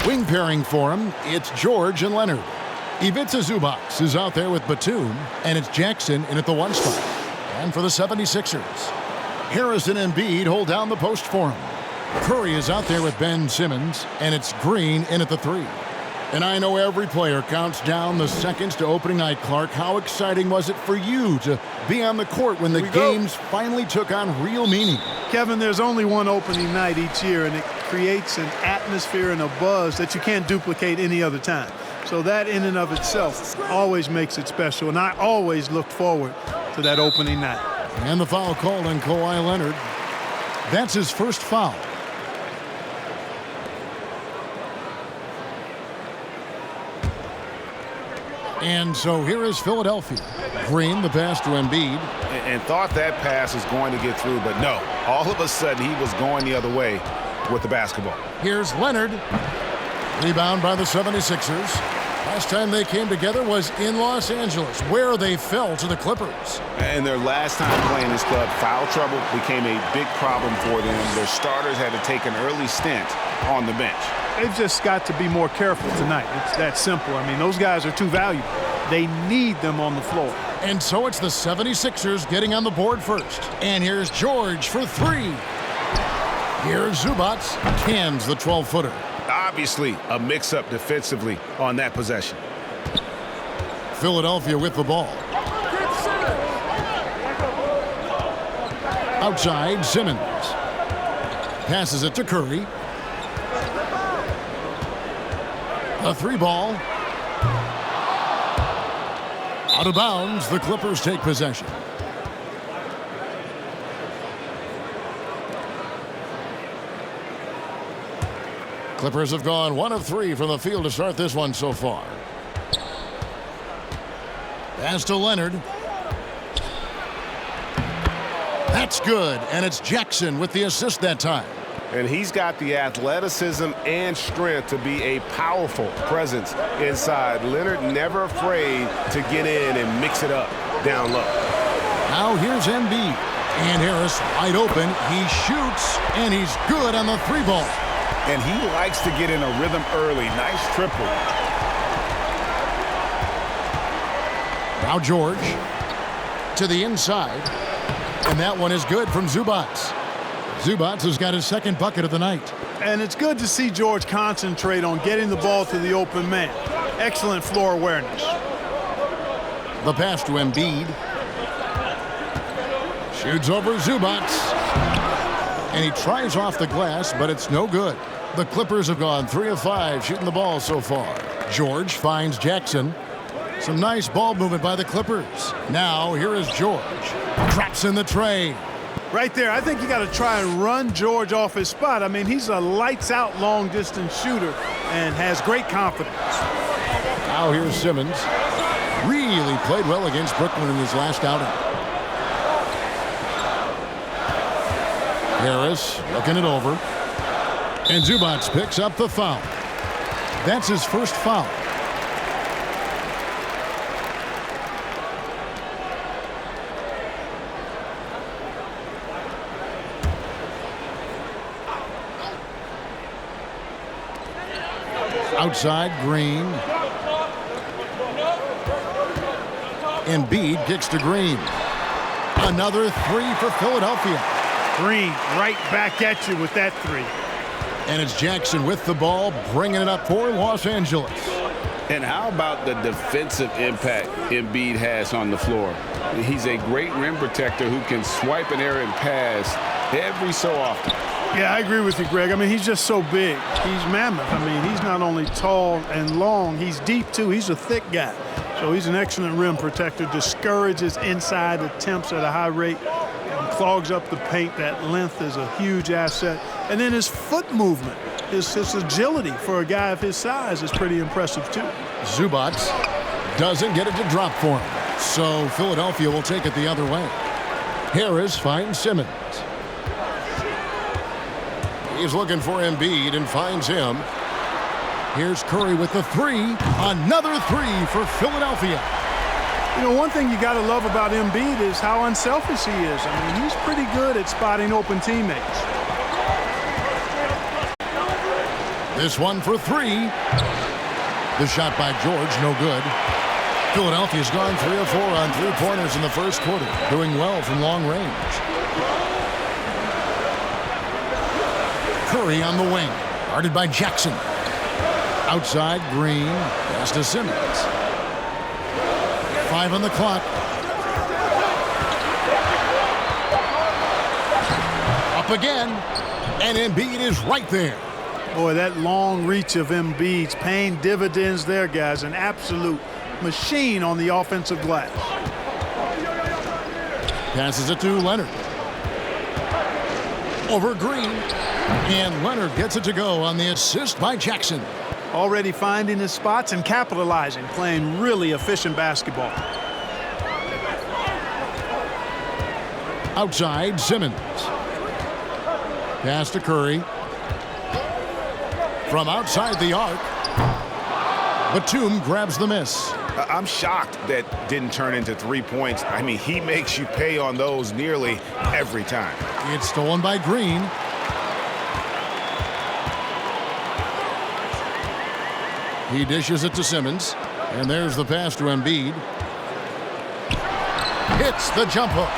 Wing pairing for him, it's George and Leonard. Ivica Zubac is out there with Batum, and it's Jackson in at the 1 spot. And for the 76ers, Harrison and Embiid hold down the post for him. Curry is out there with Ben Simmons, and it's Green in at the 3. And I know every player counts down the seconds to opening night, Clark. How exciting was it for you to be on the court when the games finally took on real meaning? Kevin, there's only one opening night each year, and it creates an atmosphere and a buzz that you can't duplicate any other time. So that in and of itself always makes it special, and I always look forward to that opening night. And the foul called on Kawhi Leonard. That's his first foul. And so here is Philadelphia. Green, the pass to Embiid. And thought that pass was going to get through, but no. All of a sudden, he was going the other way with the basketball. Here's Leonard. Rebound by the 76ers. Last time they came together was in Los Angeles, where they fell to the Clippers. And their last time playing this club, foul trouble became a big problem for them. Their starters had to take an early stint on the bench. They've just got to be more careful tonight. It's that simple. I mean, those guys are too valuable. They need them on the floor. And so it's the 76ers getting on the board first. And here's George for 3. Here's Zubac, cans the 12-footer. Obviously, a mix-up defensively on that possession. Philadelphia with the ball. Outside, Simmons. Passes it to Curry. A 3-ball. Out of bounds, the Clippers take possession. Clippers have gone 1 of 3 from the field to start this one so far. Pass to Leonard. That's good, and it's Jackson with the assist that time. And he's got the athleticism and strength to be a powerful presence inside. Leonard never afraid to get in and mix it up down low. Now here's Embiid. And Harris wide open. He shoots, and he's good on the 3-ball. And he likes to get in a rhythm early. Nice triple. Now George to the inside. And that one is good from Zubac. Zubac has got his second bucket of the night. And it's good to see George concentrate on getting the ball to the open man. Excellent floor awareness. The pass to Embiid. Shoots over Zubac. And he tries off the glass, but it's no good. The Clippers have gone 3 of 5 shooting the ball so far. George finds Jackson. Some nice ball movement by the Clippers. Now here is George. Traps in the tray. Right there, I think you got to try and run George off his spot. I mean, he's a lights-out long-distance shooter and has great confidence. Now here's Simmons. Really played well against Brooklyn in his last outing. Harris looking it over. And Zubac picks up the foul. That's his first foul. Outside, Green. Embiid kicks to Green. Another 3 for Philadelphia. Green right back at you with that 3. And it's Jackson with the ball, bringing it up for Los Angeles. And how about the defensive impact Embiid has on the floor? He's a great rim protector who can swipe an errant pass every so often. Yeah, I agree with you, Greg. I mean, he's just so big. He's mammoth. I mean, he's not only tall and long, he's deep, too. He's a thick guy. So he's an excellent rim protector, discourages inside attempts at a high rate, and clogs up the paint. That length is a huge asset. And then his foot movement, his agility for a guy of his size is pretty impressive, too. Zubac doesn't get it to drop for him. So Philadelphia will take it the other way. Harris finds Simmons. He's looking for Embiid and finds him. Here's Curry with the 3. Another 3 for Philadelphia. You know, one thing you got to love about Embiid is how unselfish he is. I mean, he's pretty good at spotting open teammates. This one for three. The shot by George, no good. Philadelphia's gone 3 of 4 on 3-pointers in the first quarter, doing well from long range. Curry on the wing, guarded by Jackson. Outside, Green, pass to Simmons. 5 on the clock. Up again, and Embiid is right there. Boy, that long reach of Embiid's paying dividends there, guys. An absolute machine on the offensive glass. Passes it to Leonard. Over Green. And Leonard gets it to go on the assist by Jackson. Already finding his spots and capitalizing, playing really efficient basketball. Outside, Simmons. Pass to Curry. From outside the arc, Batum grabs the miss. I'm shocked that didn't turn into 3 points. I mean, he makes you pay on those nearly every time. It's stolen by Green. He dishes it to Simmons. And there's the pass to Embiid. Hits the jump hook.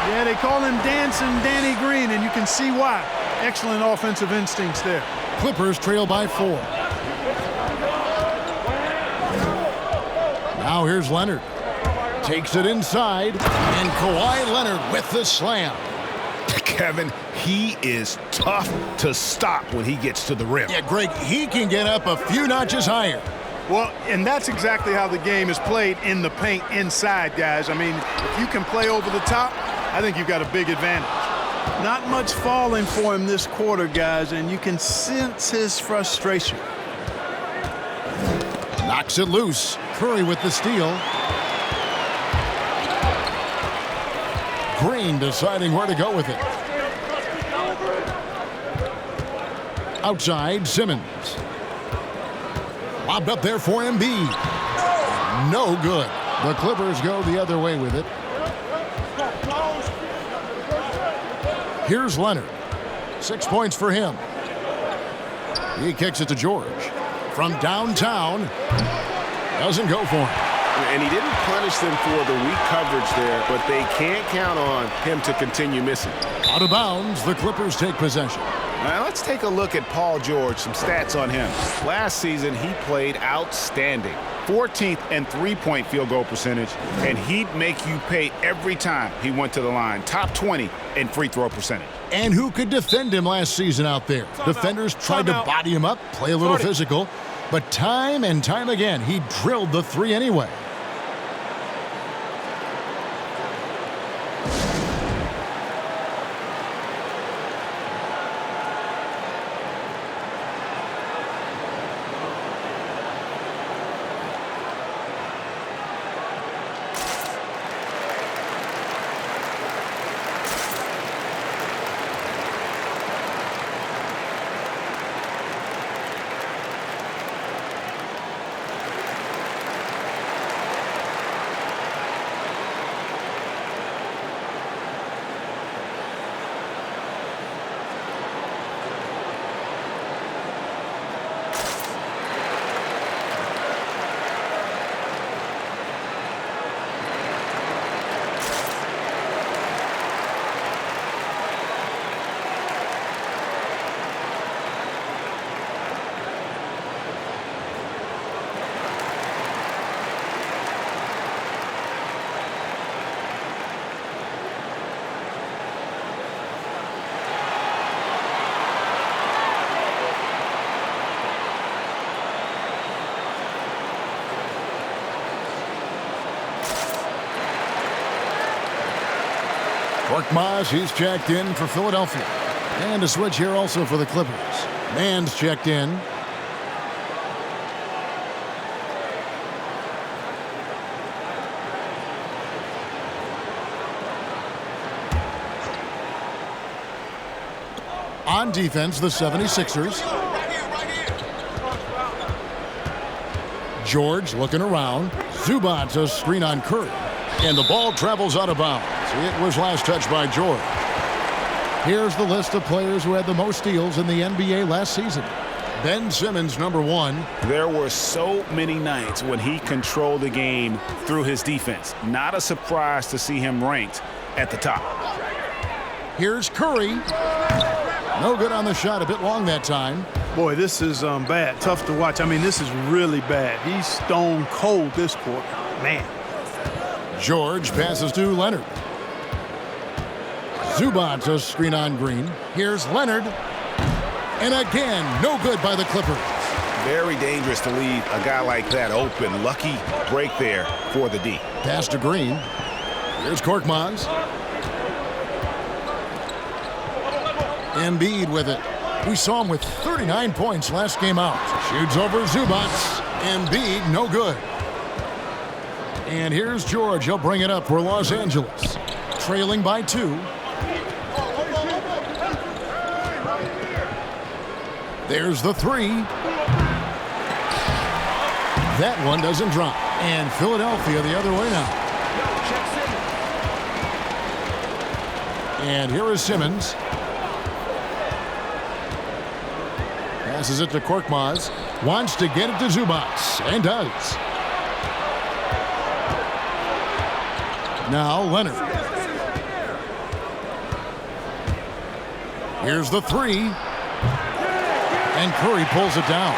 Yeah, they call him Dancing Danny Green, and you can see why. Excellent offensive instincts there. Clippers trail by 4. Now here's Leonard. Takes it inside, and Kawhi Leonard with the slam. Kevin, he is tough to stop when he gets to the rim. Yeah, Greg, he can get up a few notches higher. Well, and that's exactly how the game is played in the paint inside, guys. I mean, if you can play over the top, I think you've got a big advantage. Not much falling for him this quarter, guys, and you can sense his frustration. Knocks it loose. Curry with the steal. Green deciding where to go with it. Outside, Simmons. Lobbed up there for Embiid. No good. The Clippers go the other way with it. Here's Leonard. 6 points for him. He kicks it to George. From downtown. Doesn't go for him. And he didn't punish them for the weak coverage there, but they can't count on him to continue missing. Out of bounds, the Clippers take possession. Now let's take a look at Paul George, some stats on him. Last season, he played outstanding. 14th and three-point field goal percentage, and he'd make you pay every time he went to the line. Top 20 in free throw percentage. And who could defend him last season out there? Defenders tried to body him up, play a little physical, but time and time again, he drilled the three anyway. Korkmaz, he's checked in for Philadelphia. And a switch here also for the Clippers. Mann's checked in. On defense, the 76ers. George looking around. Zubac's a screen on Curry. And the ball travels out of bounds. It was last touched by George. Here's the list of players who had the most steals in the NBA last season. Ben Simmons, number 1. There were so many nights when he controlled the game through his defense. Not a surprise to see him ranked at the top. Here's Curry. No good on the shot, a bit long that time. Boy, this is bad. Tough to watch. I mean, this is really bad. He's stone cold this quarter. Man. George passes to Leonard. Zubac a screen on Green. Here's Leonard. And again, no good by the Clippers. Very dangerous to leave a guy like that open. Lucky break there for the D. Pass to Green. Here's Korkmaz. Embiid with it. We saw him with 39 points last game out. Shoots over Zubac. Embiid, no good. And here's George. He'll bring it up for Los Angeles. Trailing by 2. There's the 3. That one doesn't drop. And Philadelphia the other way now. And here is Simmons. Passes it to Korkmaz. Wants to get it to Zubac. And does. Now Leonard. Here's the 3. And Curry pulls it down.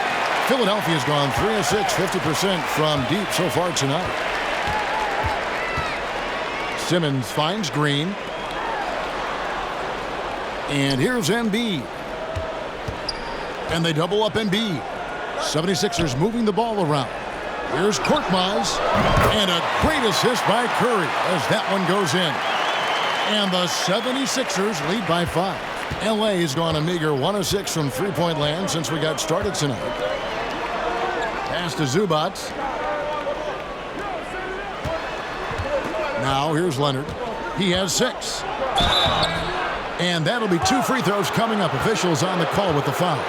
Philadelphia's gone 3 of 6, 50% from deep so far tonight. Simmons finds Green. And here's Embiid. And they double up Embiid. 76ers moving the ball around. Here's Korkmaz. And a great assist by Curry as that one goes in. And the 76ers lead by 5. LA has gone a meager 1 of 6 from three-point land since we got started tonight. Pass to Zubac. Now here's Leonard. He has 6. And that'll be 2 free throws coming up. Officials on the call with the foul.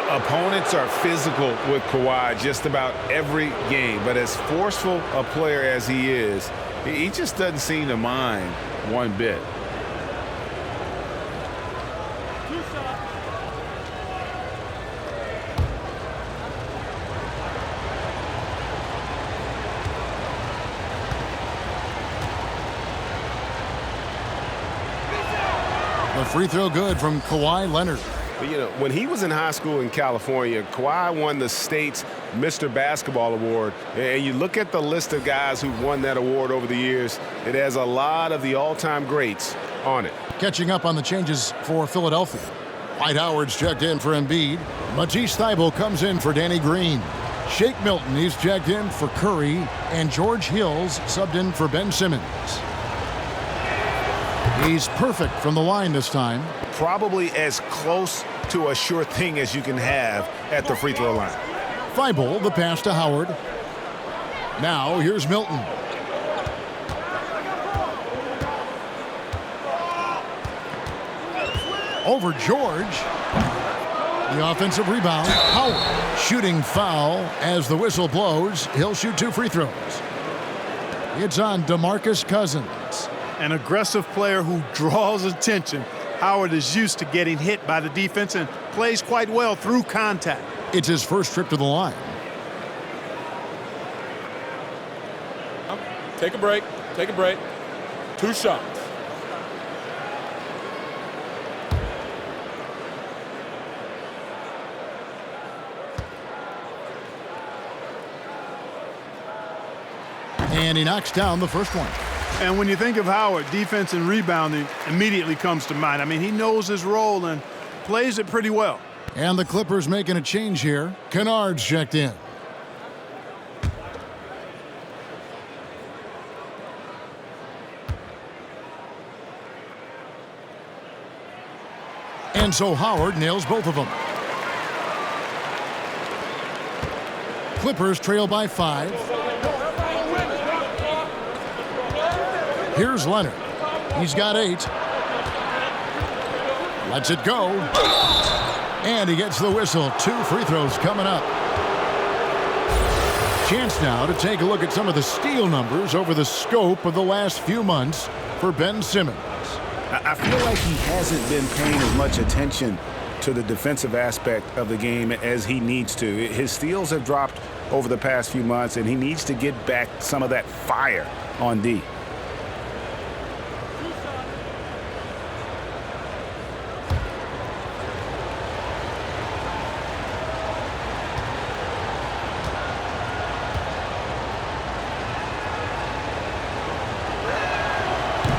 Opponents are physical with Kawhi just about every game. But as forceful a player as he is, he just doesn't seem to mind one bit. The free throw good from Kawhi Leonard. But, you know, when he was in high school in California, Kawhi won the state's Mr. Basketball Award. And you look at the list of guys who won that award over the years, it has a lot of the all-time greats on it. Catching up on the changes for Philadelphia. Dwight Howard's checked in for Embiid. Matisse Thybulle comes in for Danny Green. Shake Milton, he's checked in for Curry. And George Hill's subbed in for Ben Simmons. He's perfect from the line this time. Probably as close to a sure thing as you can have at the free throw line. Thybulle, the pass to Howard. Now here's Milton. Over George. The offensive rebound. Howard shooting foul as the whistle blows. He'll shoot 2 free throws. It's on DeMarcus Cousins. An aggressive player who draws attention. Howard is used to getting hit by the defense and plays quite well through contact. It's his first trip to the line. Take a break. Take a break. 2 shots. And he knocks down the first one. And when you think of Howard, defense and rebounding immediately comes to mind. I mean, he knows his role and plays it pretty well. And the Clippers making a change here. Kennard's checked in. And so Howard nails both of them. Clippers trail by 5. Here's Leonard. He's got 8. Lets it go. And he gets the whistle. 2 free throws coming up. Chance now to take a look at some of the steal numbers over the scope of the last few months for Ben Simmons. I feel like he hasn't been paying as much attention to the defensive aspect of the game as he needs to. His steals have dropped over the past few months, and he needs to get back some of that fire on D.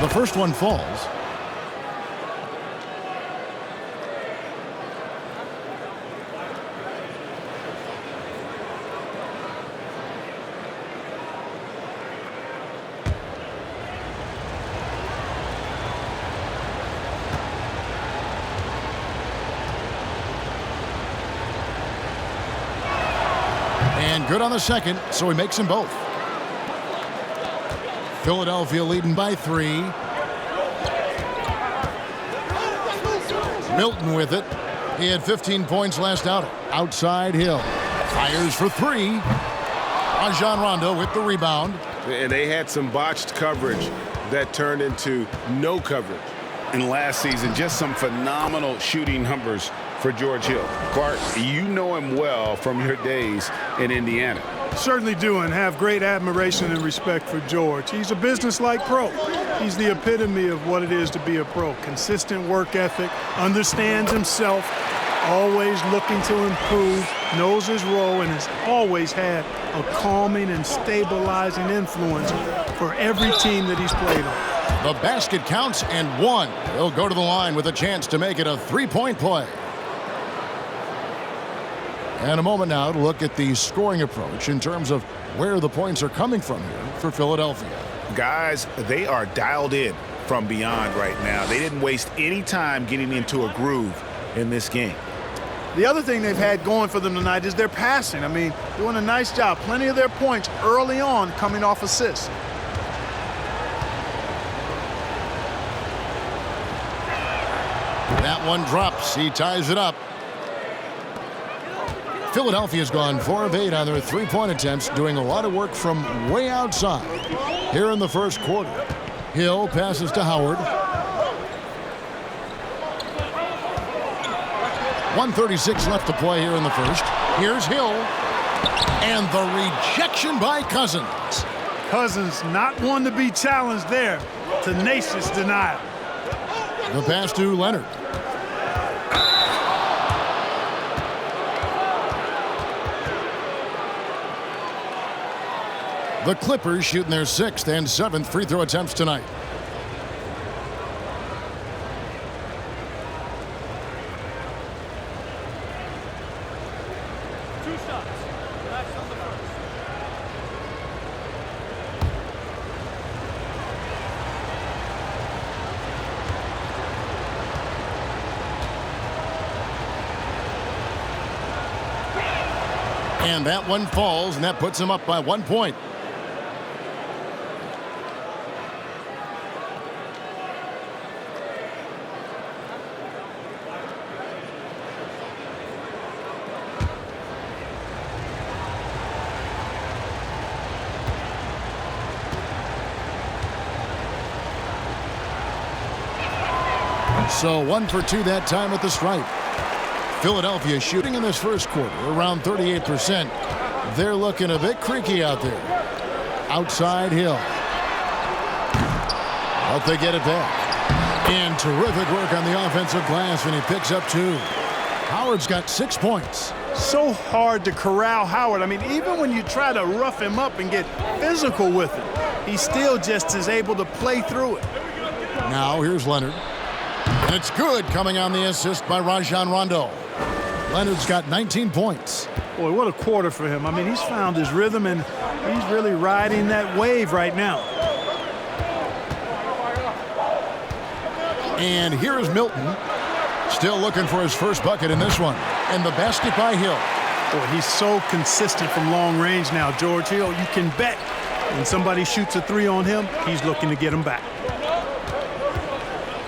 The first one falls. And good on the second, so he makes them both. Philadelphia leading by 3. Milton with it. He had 15 points last outing. Outside Hill. Fires for 3. Rajon Rondo with the rebound. And they had some botched coverage that turned into no coverage. In last season, just some phenomenal shooting numbers for George Hill. Clark, you know him well from your days in Indiana. Certainly do, and have great admiration and respect for George. He's a business-like pro. He's the epitome of what it is to be a pro. Consistent work ethic, understands himself, always looking to improve, knows his role, and has always had a calming and stabilizing influence for every team that he's played on. The basket counts and 1. He'll go to the line with a chance to make it a 3-point play. And a moment now to look at the scoring approach in terms of where the points are coming from here for Philadelphia. Guys, they are dialed in from beyond right now. They didn't waste any time getting into a groove in this game. The other thing they've had going for them tonight is their passing. I mean, doing a nice job. Plenty of their points early on coming off assists. That one drops. He ties it up. Philadelphia's gone 4 of 8 on their 3-point attempts, doing a lot of work from way outside. Here in the first quarter, Hill passes to Howard. 1:36 left to play here in the first. Here's Hill. And the rejection by Cousins. Cousins not one to be challenged there. Tenacious denial. The pass to Leonard. The Clippers shooting their 6th and 7th free throw attempts tonight. And that one falls, and that puts him up by 1 point. So 1 for 2 that time at the stripe. Philadelphia shooting in this first quarter around 38%. They're looking a bit creaky out there. Outside Hill. But they get it back. And terrific work on the offensive glass, and he picks up 2. Howard's got 6 points. So hard to corral Howard. I mean, even when you try to rough him up and get physical with him, he still just is able to play through it. Now here's Leonard. And it's good, coming on the assist by Rajon Rondo. Leonard's got 19 points. Boy, what a quarter for him. I mean, he's found his rhythm, and he's really riding that wave right now. And here's Milton. Still looking for his first bucket in this one. And the basket by Hill. Boy, he's so consistent from long range now, George Hill. You can bet when somebody shoots a 3 on him, he's looking to get him back.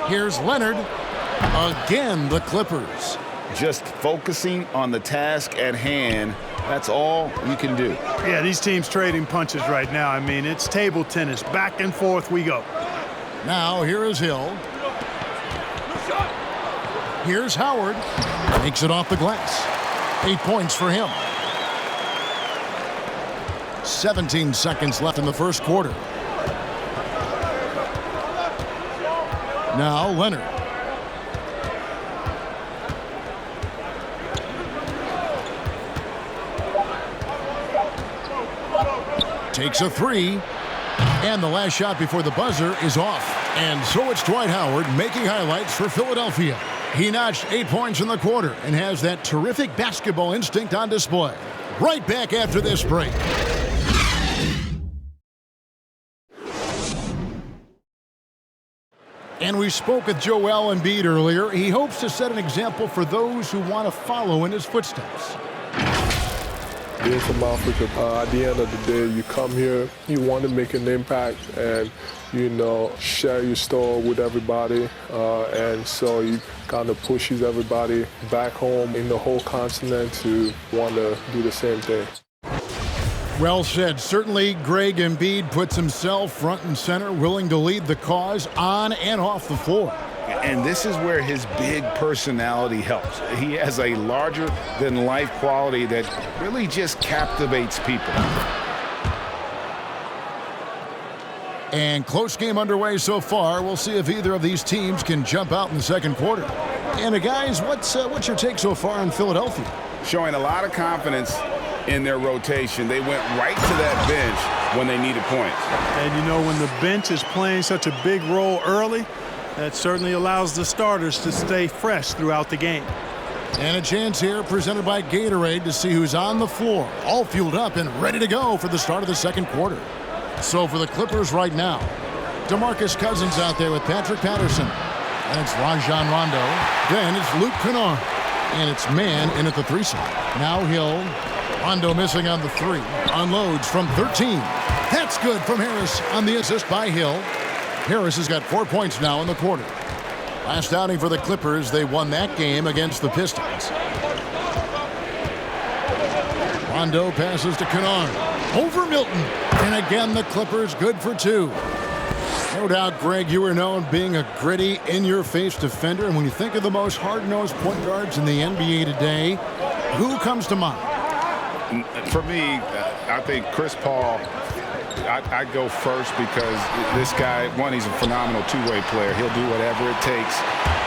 Here's Leonard. Again, the Clippers. Just focusing on the task at hand, that's all you can do. Yeah, these teams trading punches right now. I mean, it's table tennis. Back and forth we go. Now here is Hill. Here's Howard. Makes it off the glass. 8 points for him. 17 seconds left in the first quarter. Now Leonard. Takes a three. And the last shot before the buzzer is off. And so it's Dwight Howard making highlights for Philadelphia. He notched 8 points in the quarter and has that terrific basketball instinct on display. Right back after this break. And we spoke with Joel Embiid earlier. He hopes to set an example for those who want to follow in his footsteps. Being from Africa, at the end of the day, you come here, you want to make an impact and, share your story with everybody. And so it kind of pushes everybody back home in the whole continent to want to do the same thing. Well said. Certainly, Greg Embiid puts himself front and center, willing to lead the cause on and off the floor. And this is where his big personality helps. He has a larger-than-life quality that really just captivates people. And close game underway so far. We'll see if either of these teams can jump out in the second quarter. And guys, what's your take so far on Philadelphia? Showing a lot of confidence in their rotation. They went right to that bench when they needed points. And when the bench is playing such a big role early, that certainly allows the starters to stay fresh throughout the game. And a chance here presented by Gatorade to see who's on the floor, all fueled up and ready to go for the start of the second quarter. So for the Clippers right now, DeMarcus Cousins out there with Patrick Patterson. And it's Rajon Rondo. Then it's Luke Kennard. And it's man in at the threesome. Now Hill. Rondo missing on the three. Unloads from 13. That's good from Harris on the assist by Hill. Harris has got 4 points now in the quarter. Last outing for the Clippers, they won that game against the Pistons. Rondo passes to Kennard. Over Milton. And again, the Clippers good for two. No doubt, Greg, you were known being a gritty, in-your-face defender. And when you think of the most hard-nosed point guards in the NBA today, who comes to mind? For me, I think Chris Paul. I go first because this guy, one, he's a phenomenal two-way player. He'll do whatever it takes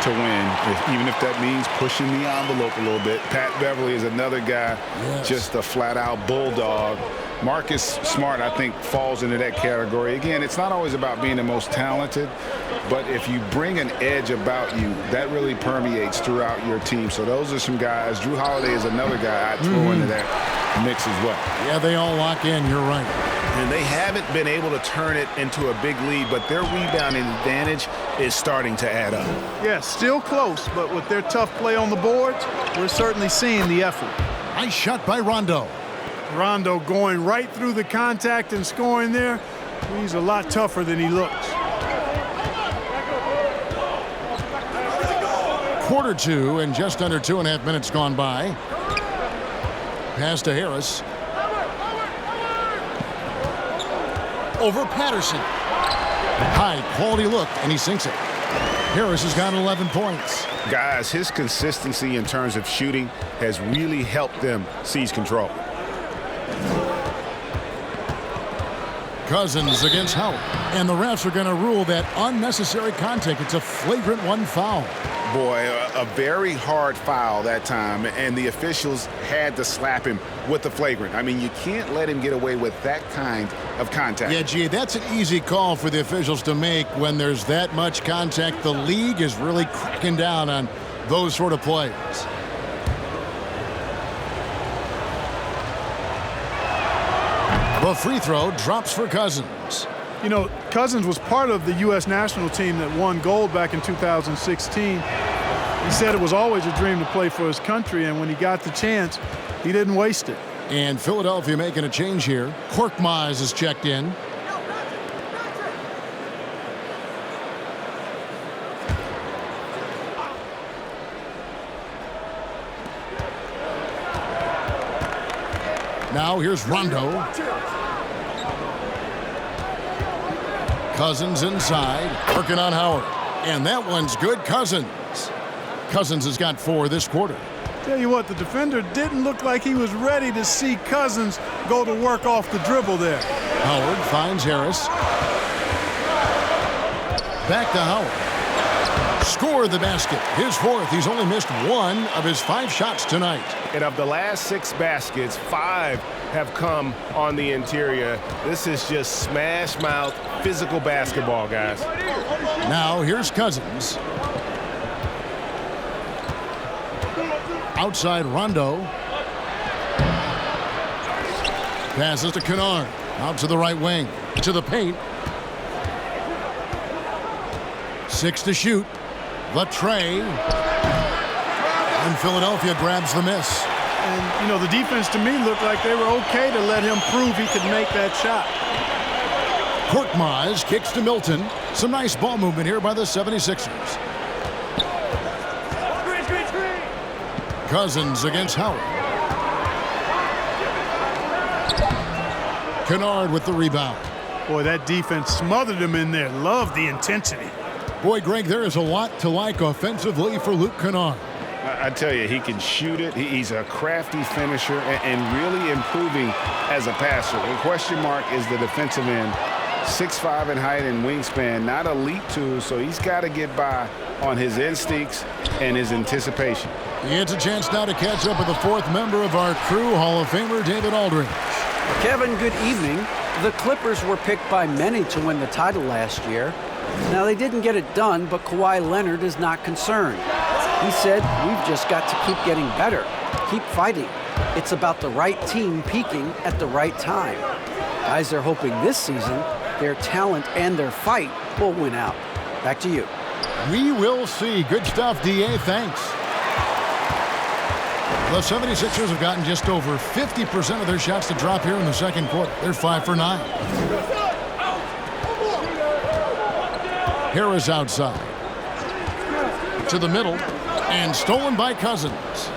to win, even if that means pushing the envelope a little bit. Pat Beverly is another guy, just a flat-out bulldog. Marcus Smart, I think, falls into that category. Again, it's not always about being the most talented, but if you bring an edge about you, that really permeates throughout your team. So those are some guys. Drew Holiday is another guy I'd throw into that mix as well. Yeah, they all lock in. You're right. And they haven't been able to turn it into a big lead, but their rebounding advantage is starting to add up. Yeah, still close, but with their tough play on the boards, we're certainly seeing the effort. Nice shot by Rondo. Rondo going right through the contact and scoring there. He's a lot tougher than he looks. Quarter two and just under 2.5 minutes gone by. Pass to Harris. Over Patterson. High quality look, and he sinks it. Harris has got 11 points. Guys, his consistency in terms of shooting has really helped them seize control. Cousins against Howard. And the refs are going to rule that unnecessary contact. It's a flagrant one foul. Boy, a very hard foul that time, and the officials had to slap him with the flagrant. I mean, you can't let him get away with that kind of contact. Yeah, gee, that's an easy call for the officials to make when there's that much contact. The league is really cracking down on those sort of plays. The free throw drops for Cousins. You know, Cousins was part of the U.S. national team that won gold back in 2016. He said it was always a dream to play for his country, and when he got the chance, he didn't waste it. And Philadelphia making a change here. Korkmaz is checked in. Now here's Rondo. Cousins inside, working on Howard. And that one's good. Cousins has got 4 this quarter. Tell you what, the defender didn't look like he was ready to see Cousins go to work off the dribble there. Howard finds Harris. Back to Howard. Scored the basket. His fourth. He's only missed one of his 5 shots tonight. And of the last 6 baskets, 5 have come on the interior. This is just smash mouth, physical basketball, guys. Now here's Cousins. Outside Rondo. Passes to Kennard. Out to the right wing. To the paint. 6 to shoot. Latrey. And Philadelphia grabs the miss. And, you know, the defense to me looked like they were okay to let him prove he could make that shot. Korkmaz kicks to Milton. Some nice ball movement here by the 76ers. Cousins against Howard. Kennard with the rebound. Boy, that defense smothered him in there. Love the intensity. Boy, Greg, there is a lot to like offensively for Luke Kennard. I tell you, he can shoot it. He's a crafty finisher and really improving as a passer. The question mark is the defensive end. 6'5" in height and wingspan, not elite tool, so he's got to get by on his instincts and his anticipation. It's a chance now to catch up with the 4th member of our crew, Hall of Famer David Aldridge. Kevin, good evening. The Clippers were picked by many to win the title last year. Now, they didn't get it done, but Kawhi Leonard is not concerned. He said, "We've just got to keep getting better, keep fighting. It's about the right team peaking at the right time." Guys are hoping this season their talent and their fight will win out. Back to you. We will see. Good stuff, D.A. Thanks. The 76ers have gotten just over 50% of their shots to drop here in the second quarter. They're 5 for 9. Harris outside. To the middle. And stolen by Cousins.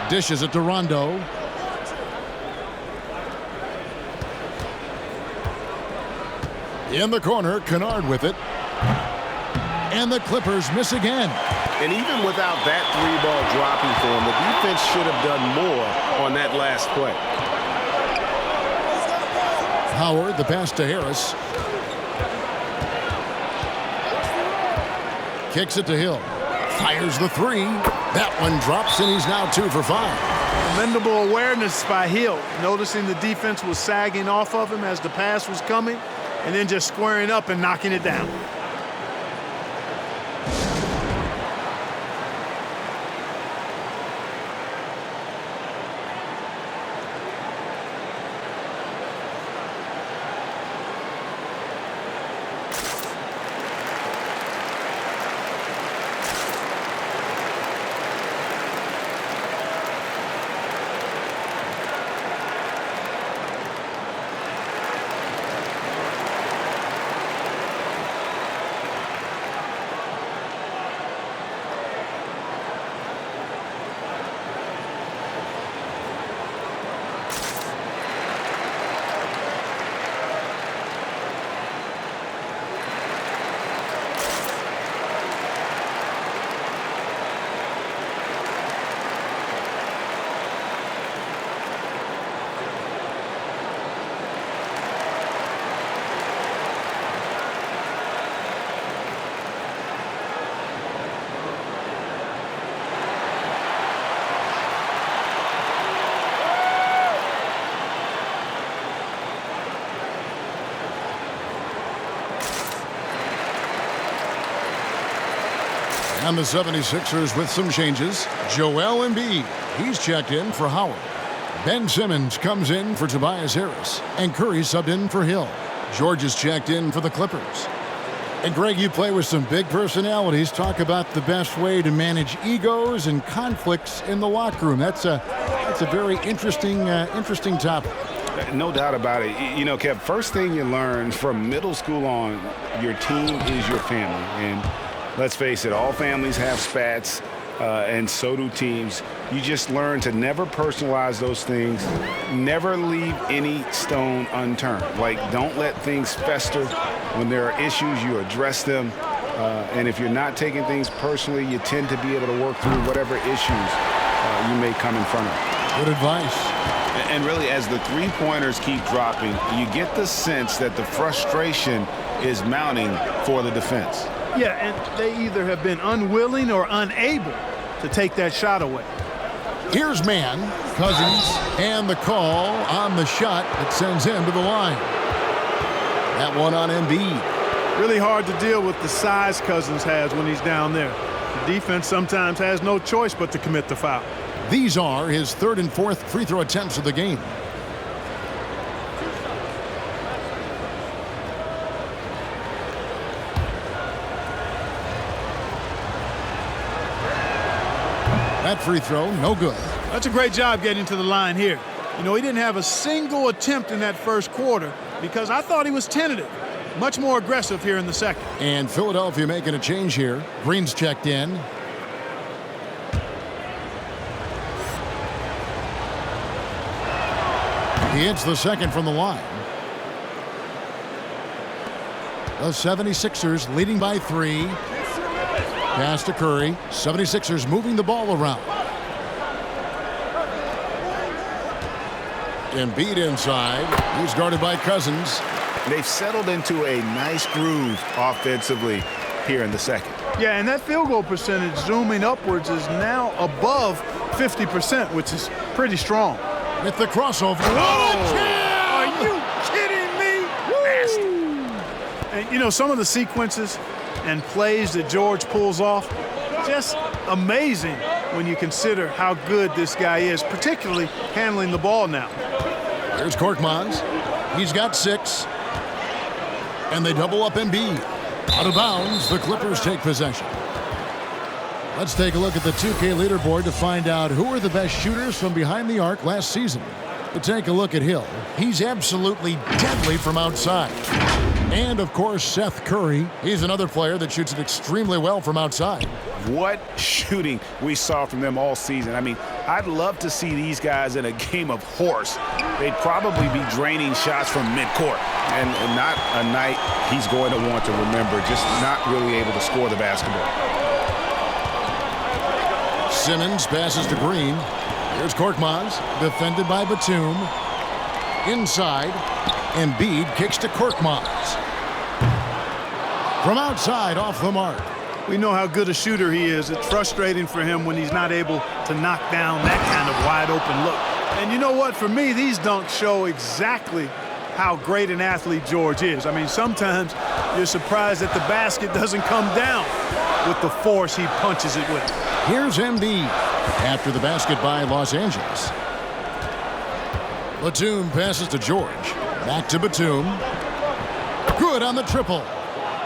Dishes it to Rondo. In the corner, Kennard with it. And the Clippers miss again. And even without that 3-ball dropping for him, the defense should have done more on that last play. Howard, the pass to Harris. Kicks it to Hill. Fires the 3. That one drops, and he's now 2 for 5. Commendable awareness by Hill, noticing the defense was sagging off of him as the pass was coming, and then just squaring up and knocking it down. And the 76ers with some changes. Joel Embiid, he's checked in for Howard. Ben Simmons comes in for Tobias Harris. And Curry subbed in for Hill. George is checked in for the Clippers. And Greg, you play with some big personalities. Talk about the best way to manage egos and conflicts in the locker room. That's a very interesting topic. No doubt about it. You know, Kev, first thing you learn from middle school on, your team is your family. And let's face it, all families have spats, and so do teams. You just learn to never personalize those things. Never leave any stone unturned. Like, don't let things fester. When there are issues, you address them. And if you're not taking things personally, you tend to be able to work through whatever issues you may come in front of. Good advice. And really, as the three-pointers keep dropping, you get the sense that the frustration is mounting for the defense. Yeah, and they either have been unwilling or unable to take that shot away. Here's man, Cousins, and the call on the shot that sends him to the line. That one on Embiid. Really hard to deal with the size Cousins has when he's down there. The defense sometimes has no choice but to commit the foul. These are his third and fourth free throw attempts of the game. That free throw, no good. That's a great job getting to the line here. You know, he didn't have a single attempt in that first quarter because I thought he was tentative. Much more aggressive here in the second. And Philadelphia making a change here. Green's checked in. He hits the second from the line. The 76ers leading by 3. Pass to Curry. 76ers moving the ball around. Embiid inside. He's guarded by Cousins. They've settled into a nice groove offensively here in the second. Yeah, and that field goal percentage zooming upwards is now above 50%, which is pretty strong. With the crossover. Are you kidding me? Nasty. And, you know, some of the sequences and plays that George pulls off, just amazing when you consider how good this guy is, particularly handling the ball now. There's Korkmaz. He's got 6. And they double up Embiid. Out of bounds, the Clippers take possession. Let's take a look at the 2K leaderboard to find out who are the best shooters from behind the arc last season. To take a look at Hill, he's absolutely deadly from outside. And, of course, Seth Curry. He's another player that shoots it extremely well from outside. What shooting we saw from them all season. I mean, I'd love to see these guys in a game of horse. They'd probably be draining shots from midcourt. And not a night he's going to want to remember, just not really able to score the basketball. Simmons passes to Green. Here's Korkmaz, defended by Batum. Inside, Embiid kicks to Korkmaz. From outside, off the mark. We know how good a shooter he is. It's frustrating for him when he's not able to knock down that kind of wide open look. And you know what? For me, these dunks show exactly how great an athlete George is. I mean, sometimes you're surprised that the basket doesn't come down with the force he punches it with. Here's Embiid after the basket by Los Angeles. Batum passes to George. Back to Batum. Good on the triple.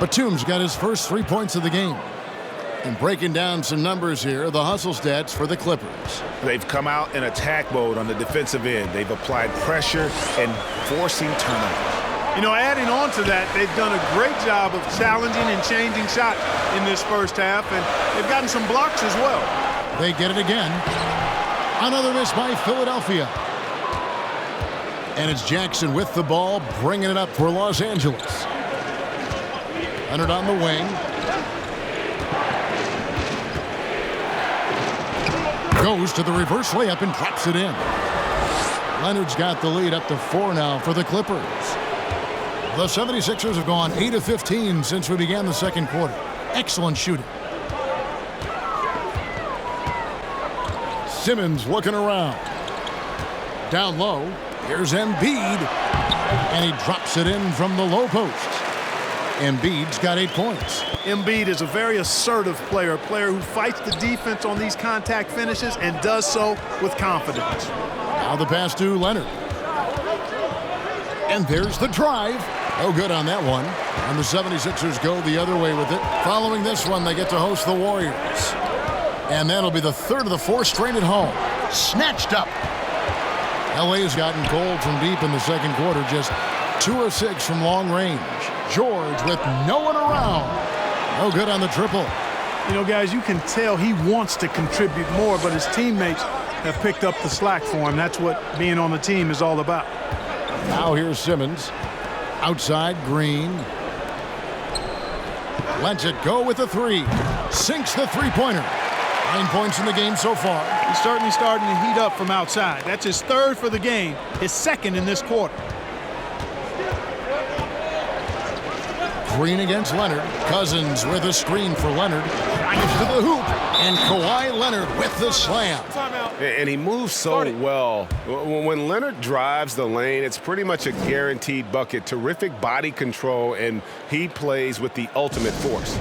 Batum's got his first 3 points of the game. And breaking down some numbers here, the hustle stats for the Clippers. They've come out in attack mode on the defensive end. They've applied pressure and forcing turnovers. You know, adding on to that, they've done a great job of challenging and changing shots in this first half, and they've gotten some blocks as well. They get it again. Another miss by Philadelphia. And it's Jackson with the ball, bringing it up for Los Angeles. Leonard on the wing. Goes to the reverse layup and drops it in. Leonard's got the lead up to 4 now for the Clippers. The 76ers have gone 8 of 15 since we began the second quarter. Excellent shooting. Simmons looking around. Down low. Here's Embiid. And he drops it in from the low post. Embiid's got 8 points. Embiid is a very assertive player, a player who fights the defense on these contact finishes and does so with confidence. Now the pass to Leonard. And there's the drive. No good on that one. And the 76ers go the other way with it. Following this one, they get to host the Warriors. And that'll be the third of the 4 straight at home. Snatched up. LA's gotten cold from deep in the second quarter, just 2 of 6 from long range. George with no one around. No good on the triple. You know, guys, you can tell he wants to contribute more, but his teammates have picked up the slack for him. That's what being on the team is all about. Now here's Simmons. Outside, Green. Lets it go with the three. Sinks the three-pointer. 9 points in the game so far. He's certainly starting to heat up from outside. That's his third for the game, his second in this quarter. Green against Leonard. Cousins with a screen for Leonard. Drives to the hoop. And Kawhi Leonard with the slam. And he moves so well. When Leonard drives the lane, it's pretty much a guaranteed bucket. Terrific body control, and he plays with the ultimate force.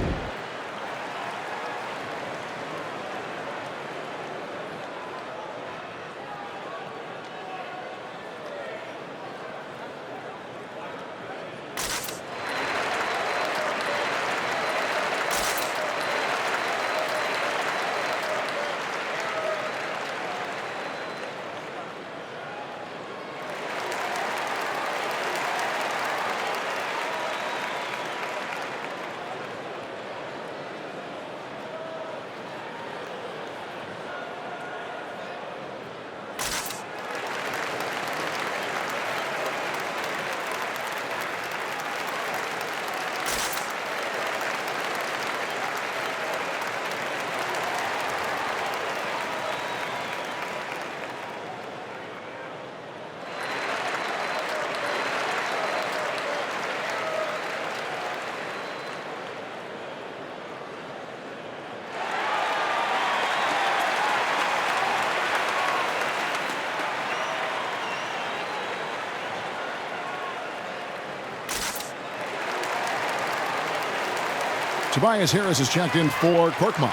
Tobias Harris is checked in for Korkmaz.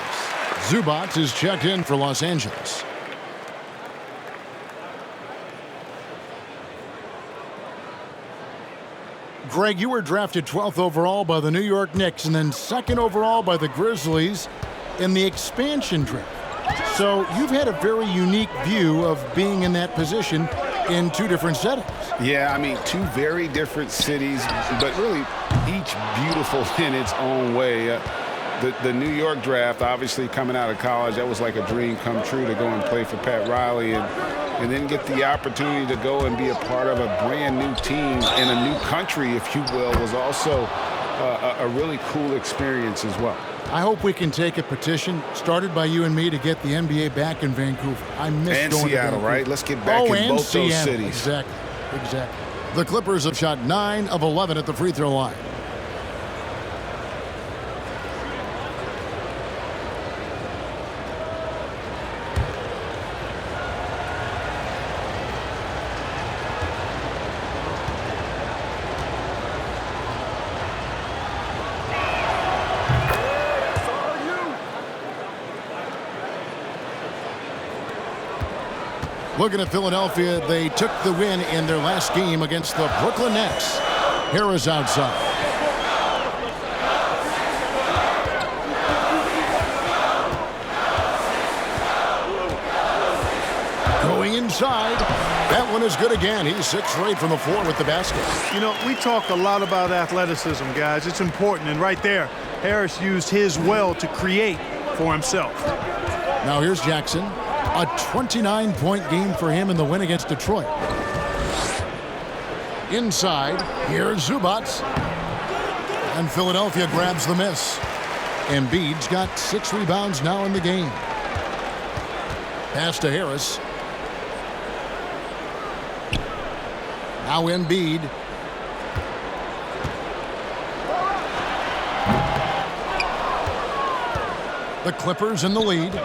Zubac is checked in for Los Angeles. Greg, you were drafted 12th overall by the New York Knicks and then 2nd overall by the Grizzlies in the expansion draft. So you've had a very unique view of being in that position in 2 different settings. Yeah, I mean, 2 very different cities, but really each beautiful in its own way. The New York draft, obviously coming out of college, that was like a dream come true to go and play for Pat Riley and then get the opportunity to go and be a part of a brand new team in a new country, if you will, was also a really cool experience as well. I hope we can take a petition started by you and me to get the NBA back in Vancouver. I miss and going Seattle, to Vancouver. right? Let's get back in both Seattle. those cities. Exactly. The Clippers have shot 9 of 11 at the free throw line. Looking at Philadelphia, they took the win in their last game against the Brooklyn Nets. Harris outside. Going inside. That one is good again. He's 6 for 8 from the floor with the basket. You know, we talk a lot about athleticism, guys. It's important. And right there, Harris used his well to create for himself. Now here's Jackson. A 29-point game for him in the win against Detroit. Inside, here's Zubac. And Philadelphia grabs the miss. Embiid's got 6 rebounds now in the game. Pass to Harris. Now Embiid. The Clippers in the lead.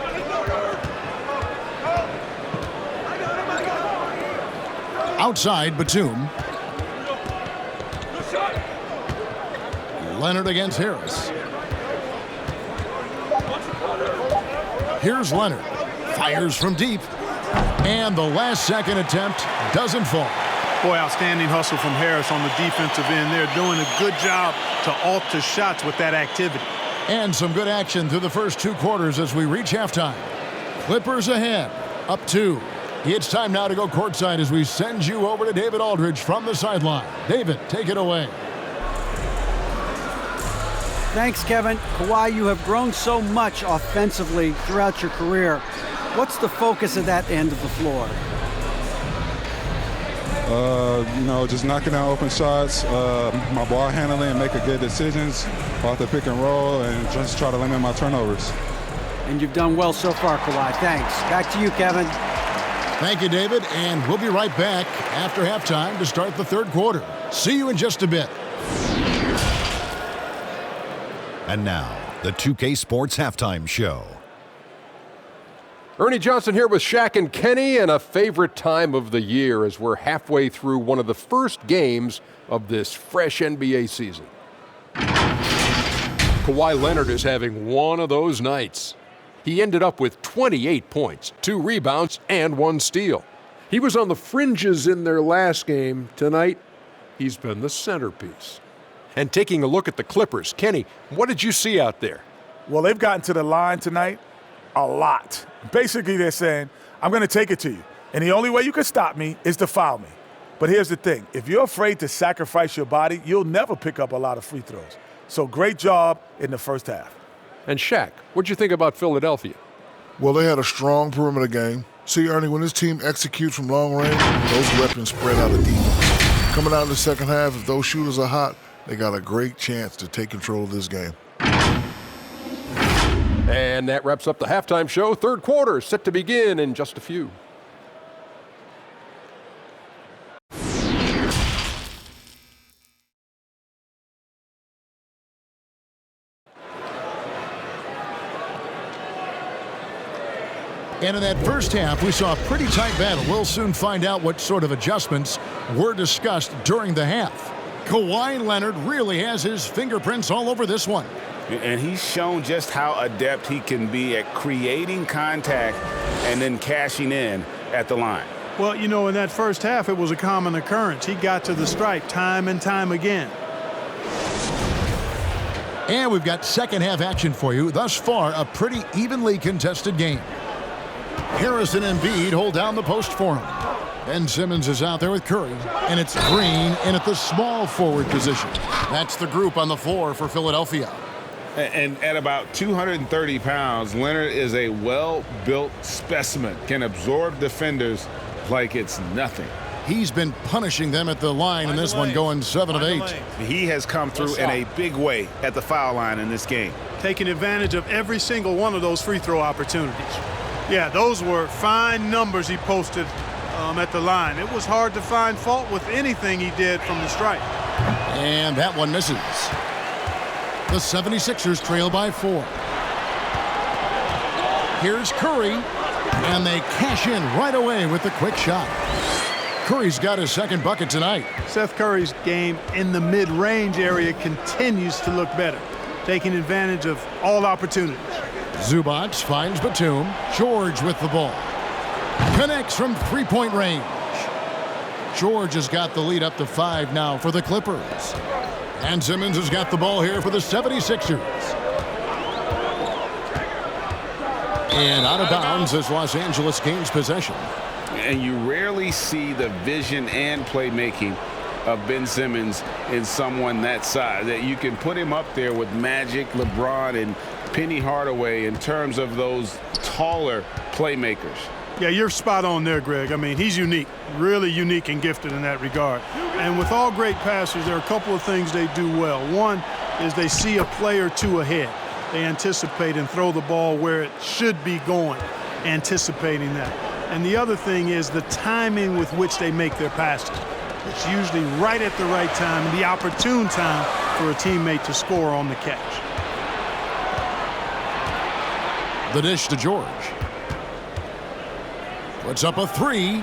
Outside, Batum. Leonard against Harris. Here's Leonard. Fires from deep. And the last-second attempt doesn't fall. Boy, outstanding hustle from Harris on the defensive end. They're doing a good job to alter shots with that activity. And some good action through the first 2 quarters as we reach halftime. Clippers ahead, up 2. It's time now to go courtside as we send you over to David Aldridge from the sideline. David, take it away. Thanks, Kevin. Kawhi, you have grown so much offensively throughout your career. What's the focus of that end of the floor? Just knocking down open shots, my ball handling, and making good decisions off the pick and roll, and just try to limit my turnovers. And you've done well so far, Kawhi. Thanks. Back to you, Kevin. Thank you, David, and we'll be right back after halftime to start the third quarter. See you in just a bit. And now, the 2K Sports Halftime Show. Ernie Johnson here with Shaq and Kenny, and a favorite time of the year as we're halfway through one of the first games of this fresh NBA season. Kawhi Leonard is having one of those nights. He ended up with 28 points, 2 rebounds, and 1 steal. He was on the fringes in their last game. Tonight, he's been the centerpiece. And taking a look at the Clippers, Kenny, what did you see out there? Well, they've gotten to the line tonight a lot. Basically, they're saying, I'm going to take it to you. And the only way you can stop me is to foul me. But here's the thing. If you're afraid to sacrifice your body, you'll never pick up a lot of free throws. So great job in the first half. And Shaq, what'd you think about Philadelphia? Well, they had a strong perimeter game. See, Ernie, when this team executes from long range, those weapons spread out of defense. Coming out in the second half, if those shooters are hot, they got a great chance to take control of this game. And that wraps up the halftime show. Third quarter set to begin in just a few. And in that first half, we saw a pretty tight battle. We'll soon find out what sort of adjustments were discussed during the half. Kawhi Leonard really has his fingerprints all over this one. And he's shown just how adept he can be at creating contact and then cashing in at the line. Well, in that first half, it was a common occurrence. He got to the stripe time and time again. And we've got second half action for you. Thus far, a pretty evenly contested game. Harris and Embiid hold down the post for him. Ben Simmons is out there with Curry, and it's Green in at the small forward position. That's the group on the floor for Philadelphia. And at about 230 pounds, Leonard is a well-built specimen, can absorb defenders like it's nothing. He's been punishing them at the line in this one, going 7 of 8. He has come through in a big way at the foul line in this game. Taking advantage of every single one of those free throw opportunities. Yeah, those were fine numbers he posted at the line. It was hard to find fault with anything he did from the stripe. And that one misses. The 76ers trail by 4. Here's Curry, and they cash in right away with the quick shot. Curry's got his second bucket tonight. Seth Curry's game in the mid-range area continues to look better, taking advantage of all opportunities. Zubac finds Batum. George with the ball. Connects from three-point range. George has got the lead up to 5 now for the Clippers. And Simmons has got the ball here for the 76ers. And out of bounds as Los Angeles gains possession. And you rarely see the vision and playmaking of Ben Simmons in someone that size. That you can put him up there with Magic, LeBron, and Penny Hardaway in terms of those taller playmakers. Yeah, you're spot on there, Greg. I mean, he's unique, really unique and gifted in that regard. And with all great passers, there are a couple of things they do well. One is they see a play or two ahead. They anticipate and throw the ball where it should be going, anticipating that. And the other thing is the timing with which they make their passes. It's usually right at the right time, the opportune time for a teammate to score on the catch. The dish to George. Puts up a 3.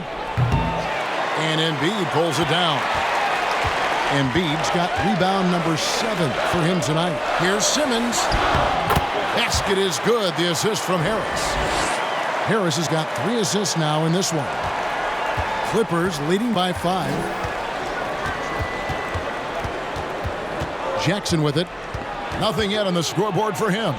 And Embiid pulls it down. Embiid's got rebound number 7 for him tonight. Here's Simmons. Basket is good. The assist from Harris. Harris has got 3 assists now in this one. Clippers leading by 5. Jackson with it. Nothing yet on the scoreboard for him.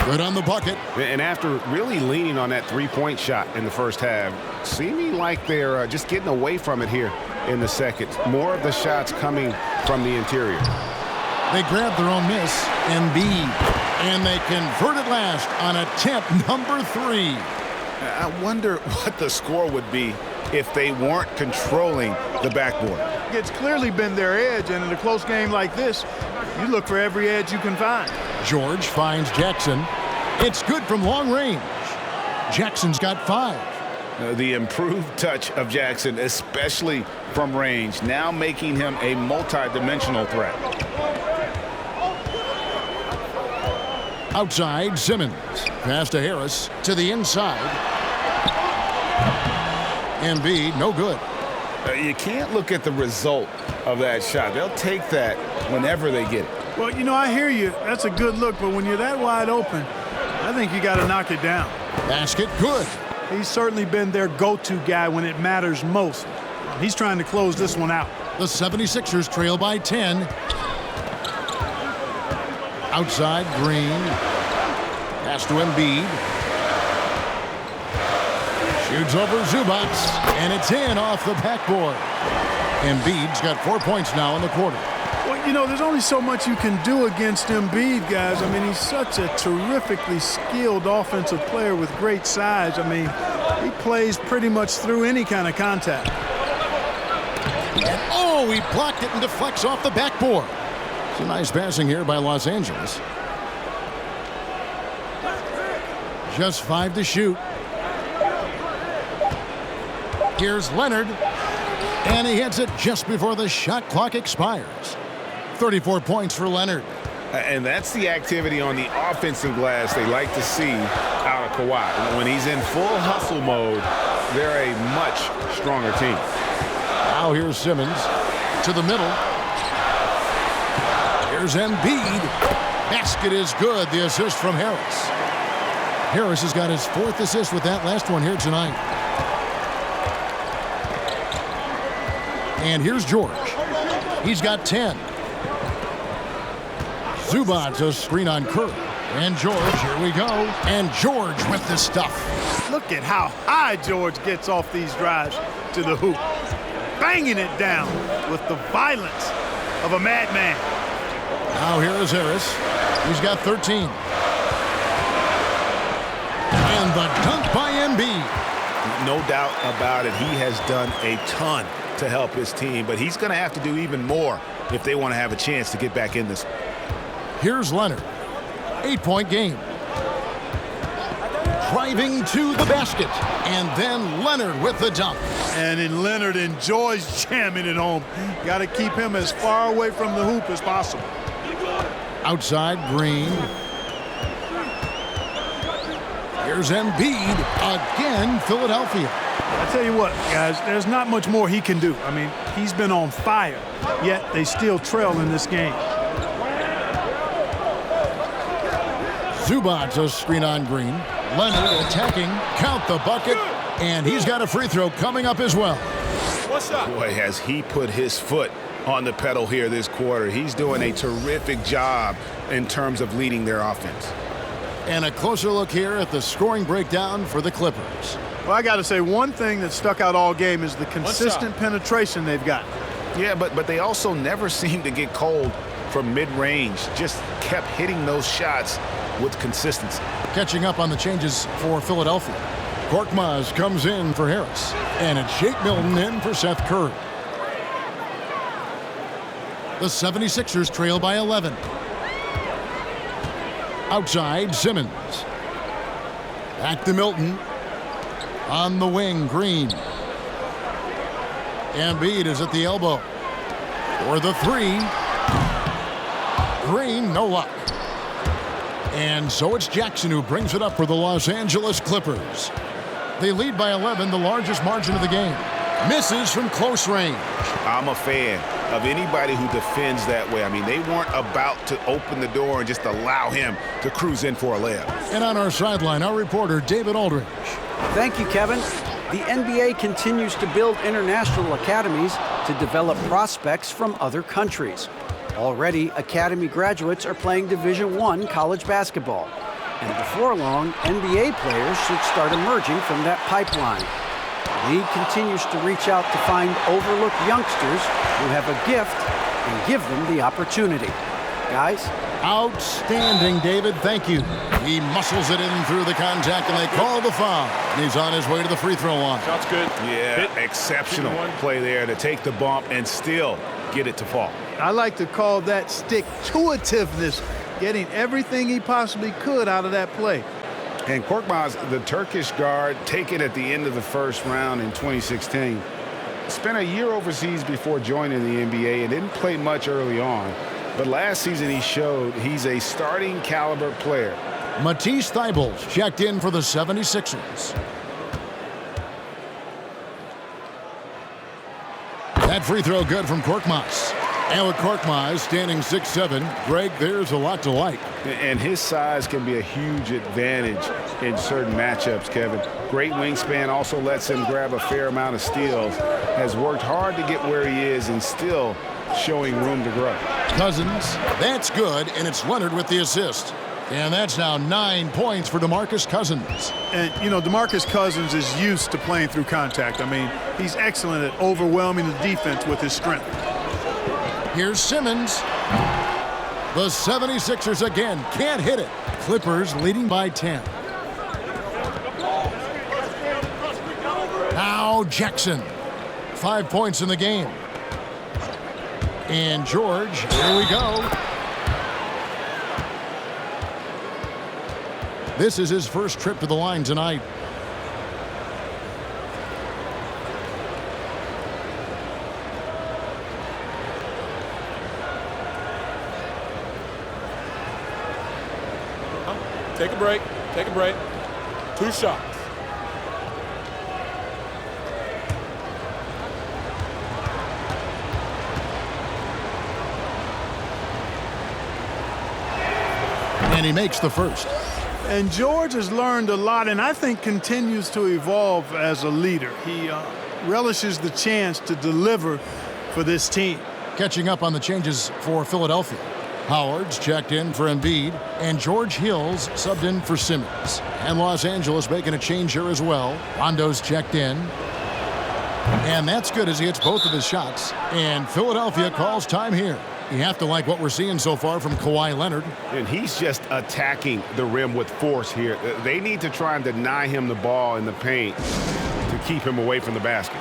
Good on the bucket. And after really leaning on that three-point shot in the first half, seeming like they're just getting away from it here in the second. More of the shots coming from the interior. They grab their own miss. Embiid. And they convert it last on attempt number 3. I wonder what the score would be if they weren't controlling the backboard. It's clearly been their edge, and in a close game like this, you look for every edge you can find. George finds Jackson. It's good from long range. Jackson's got 5. The improved touch of Jackson, especially from range, now making him a multi-dimensional threat. Outside, Simmons. Pass to Harris. To the inside. Embiid, no good. You can't look at the result of that shot. They'll take that whenever they get it. Well, you know, I hear you. That's a good look, but when you're that wide open, I think you got to knock it down. Basket, good. He's certainly been their go-to guy when it matters most. He's trying to close this one out. The 76ers trail by 10. Outside, Green. Pass to Embiid. Shoots over Zubac, and it's in off the backboard. Embiid's got 4 points now in the quarter. Well, you know, there's only so much you can do against Embiid, guys. I mean, he's such a terrifically skilled offensive player with great size. I mean, he plays pretty much through any kind of contact. And oh, he blocked it and deflects off the backboard. It's a nice passing here by Los Angeles. Just 5 to shoot. Here's Leonard, and he hits it just before the shot clock expires. 34 points for Leonard. And that's the activity on the offensive glass they like to see out of Kawhi. When he's in full hustle mode, they're a much stronger team. Now here's Simmons to the middle. Here's Embiid. Basket is good. The assist from Harris. Harris has got his 4th assist with that last one here tonight. And here's George. He's got 10. Zubac, a screen on Curry. And George, here we go. And George with the stuff. Look at how high George gets off these drives to the hoop. Banging it down with the violence of a madman. Now here is Harris. He's got 13. And the dunk by Embiid. No doubt about it. He has done a ton to help his team, but he's going to have to do even more if they want to have a chance to get back in this. Here's Leonard. 8-point game. Driving to the basket. And then Leonard with the dunk. And then Leonard enjoys jamming it home. Got to keep him as far away from the hoop as possible. Outside, Green. Here's Embiid. Again, Philadelphia. I tell you what, guys, there's not much more he can do. I mean, he's been on fire, yet they still trail in this game. Zubac, a screen on Green. Leonard attacking. Count the bucket. And he's got a free throw coming up as well. What's up? Boy, has he put his foot on the pedal here this quarter. He's doing a terrific job in terms of leading their offense. And a closer look here at the scoring breakdown for the Clippers. Well, I got to say, one thing that stuck out all game is the consistent penetration they've got. Yeah, but they also never seem to get cold from mid-range. Just kept hitting those shots with consistency. Catching up on the changes for Philadelphia. Korkmaz comes in for Harris. And it's Shake Milton in for Seth Curry. The 76ers trail by 11. Outside, Simmons. Back to Milton. On the wing, Green. Embiid is at the elbow. For the 3. Green, no luck. And so it's Jackson who brings it up for the Los Angeles Clippers. They lead by 11, the largest margin of the game. Misses from close range. I'm a fan of anybody who defends that way. I mean, they weren't about to open the door and just allow him to cruise in for a layup. And on our sideline, our reporter, David Aldridge. Thank you, Kevin. The NBA continues to build international academies to develop prospects from other countries. Already, academy graduates are playing Division I college basketball. And before long, NBA players should start emerging from that pipeline. The league continues to reach out to find overlooked youngsters who have a gift and give them the opportunity. guys. Outstanding, David. Thank you. He muscles it in through the contact, and they call the foul. And he's on his way to the free throw line. Shot's good. Yeah, exceptional play there to take the bump and still get it to fall. I like to call that stick-to-itiveness, getting everything he possibly could out of that play. And Korkmaz, the Turkish guard, taken at the end of the first round in 2016, spent a year overseas before joining the NBA and didn't play much early on. But last season he showed he's a starting caliber player. Matisse Thybulle's checked in for the 76ers. That free throw good from Korkmaz. And with Korkmaz standing 6'7", Greg, there's a lot to like. And his size can be a huge advantage in certain matchups, Kevin. Great wingspan also lets him grab a fair amount of steals. Has worked hard to get where he is and still showing room to grow. Cousins, that's good, and it's Leonard with the assist. And that's now 9 points for DeMarcus Cousins. And, you know, DeMarcus Cousins is used to playing through contact. I mean, he's excellent at overwhelming the defense with his strength. Here's Simmons. The 76ers again can't hit it. Clippers leading by 10. Now Jackson. 5 points in the game. And George, here we go. This is his first trip to the line tonight. Take a break. Take a break. 2 shots. And he makes the first. And George has learned a lot and I think continues to evolve as a leader. He relishes the chance to deliver for this team. Catching up on the changes for Philadelphia. Howard's checked in for Embiid, and George Hill's subbed in for Simmons. And Los Angeles making a change here as well. Rondo's checked in. And that's good as he hits both of his shots. And Philadelphia calls time here. You have to like what we're seeing so far from Kawhi Leonard. And he's just attacking the rim with force here. They need to try and deny him the ball in the paint to keep him away from the basket.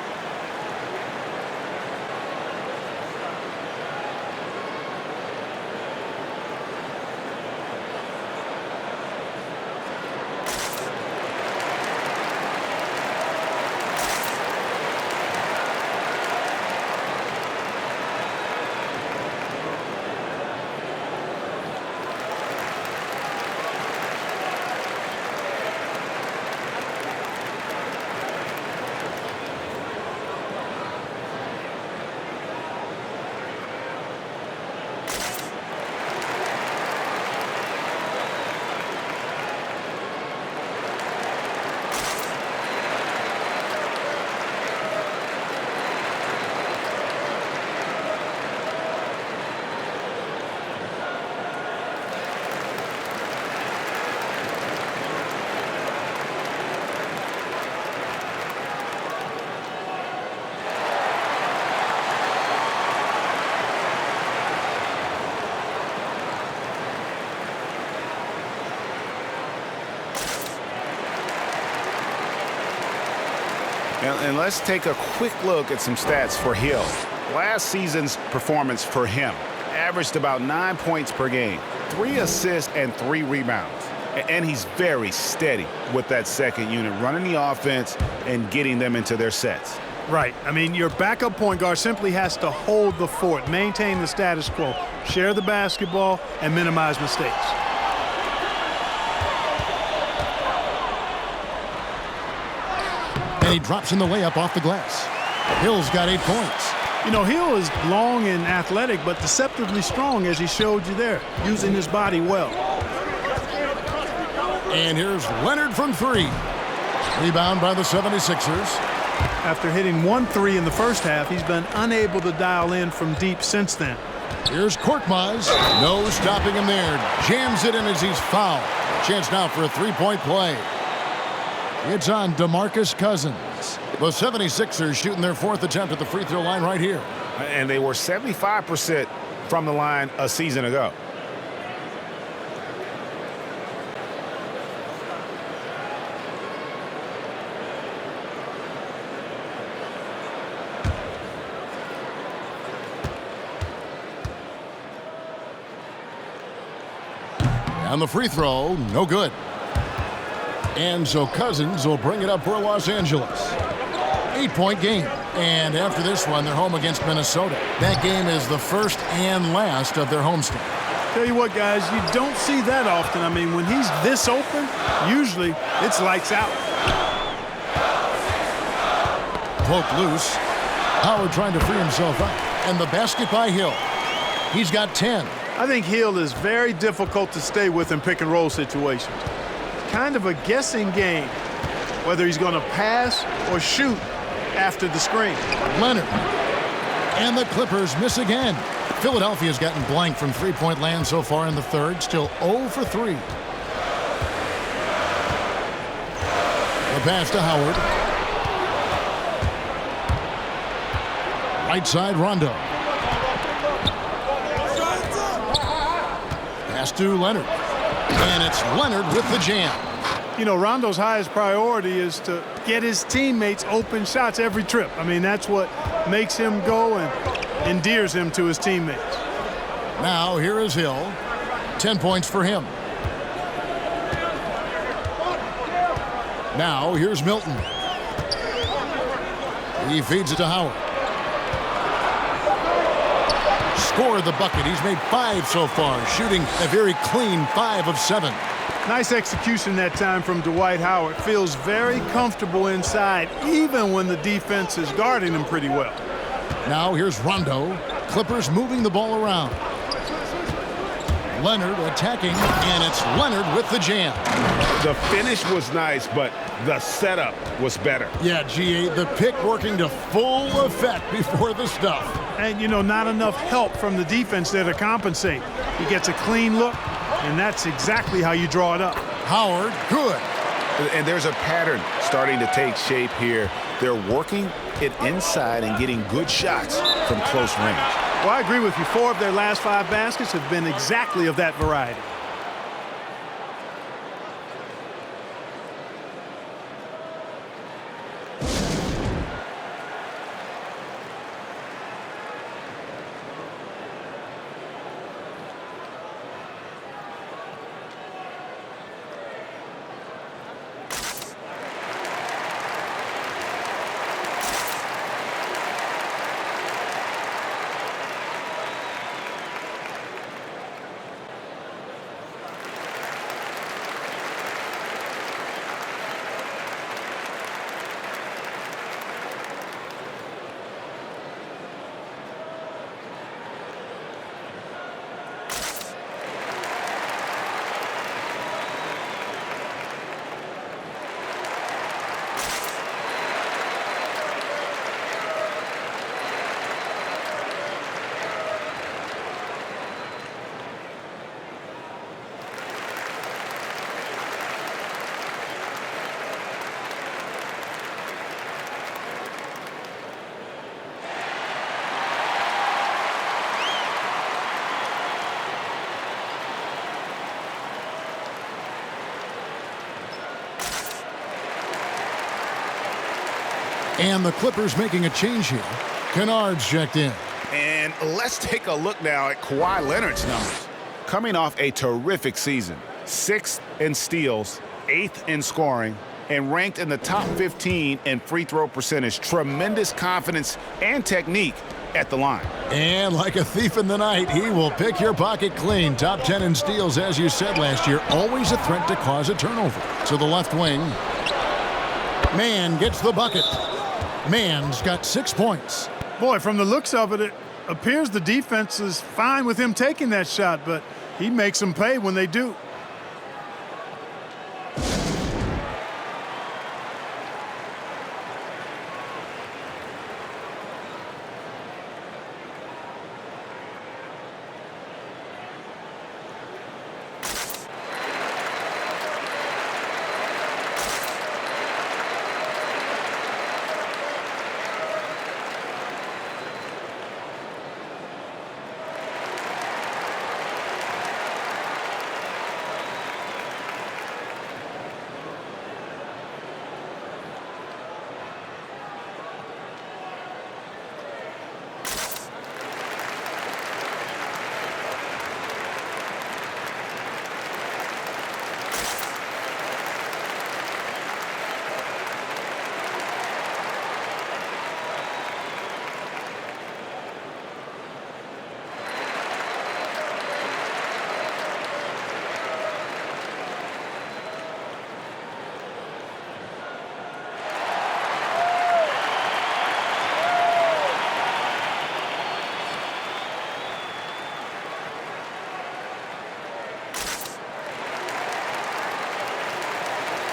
And let's take a quick look at some stats for Hill. Last season's performance for him averaged about 9 points per game, 3 assists and 3 rebounds. And he's very steady with that second unit, running the offense and getting them into their sets. Right. I mean, your backup point guard simply has to hold the fort, maintain the status quo, share the basketball, and minimize mistakes. And he drops in the layup off the glass. Hill's got 8 points. You know, Hill is long and athletic, but deceptively strong, as he showed you there, using his body well. And here's Leonard from 3. Rebound by the 76ers. After hitting 1 3 in the first half, he's been unable to dial in from deep since then. Here's Korkmaz. No stopping him there. Jams it in as he's fouled. Chance now for a 3-point play. It's on DeMarcus Cousins. The 76ers shooting their 4th attempt at the free throw line right here. And they were 75% from the line a season ago. And the free throw, no good. And so Cousins will bring it up for Los Angeles. 8-point game. And after this one, they're home against Minnesota. That game is the first and last of their homestand. Tell you what, guys, you don't see that often. I mean, when he's this open, usually it's lights out. Poked loose. Howard trying to free himself up. And the basket by Hill. He's got 10. I think Hill is very difficult to stay with in pick-and-roll situations. It's kind of a guessing game, whether he's going to pass or shoot after the screen. Leonard. And the Clippers miss again. Philadelphia's gotten blank from three-point land so far in the third. Still 0 for 3. The pass to Howard. Right side, Rondo. Pass to Leonard. And it's Leonard with the jam. You know, Rondo's highest priority is to get his teammates open shots every trip. I mean, that's what makes him go and endears him to his teammates. Now here is Hill. 10 points for him. Now here's Milton. He feeds it to Howard. Scored the bucket. He's made 5 so far, shooting a very clean 5 of 7. Nice execution that time from Dwight Howard. Feels very comfortable inside, even when the defense is guarding him pretty well. Now here's Rondo. Clippers moving the ball around. Leonard attacking, and it's Leonard with the jam. The finish was nice, but the setup was better. Yeah, GA, the pick working to full effect before the stuff. And, you know, not enough help from the defense there to compensate. He gets a clean look, and that's exactly how you draw it up. Howard, good. And there's a pattern starting to take shape here. They're working it inside and getting good shots from close range. Well, I agree with you. 4 of their last 5 baskets have been exactly of that variety. And the Clippers making a change here. Kennard's checked in. And let's take a look now at Kawhi Leonard's numbers. Coming off a terrific season, 6th in steals, 8th in scoring, and ranked in the top 15 in free throw percentage. Tremendous confidence and technique at the line. And like a thief in the night, he will pick your pocket clean. Top 10 in steals, as you said last year, always a threat to cause a turnover. To the left wing. Mann gets the bucket. Mann's got 6 points. Boy, from the looks of it, it appears the defense is fine with him taking that shot, but he makes them pay when they do.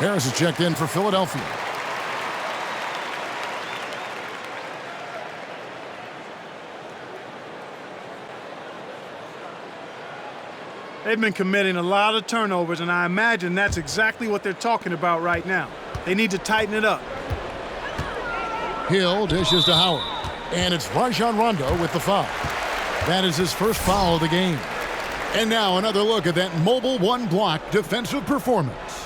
Harris is checked in for Philadelphia. They've been committing a lot of turnovers, and I imagine that's exactly what they're talking about right now. They need to tighten it up. Hill dishes to Howard. And it's Rajon Rondo with the foul. That is his first foul of the game. And now another look at that mobile one-block defensive performance.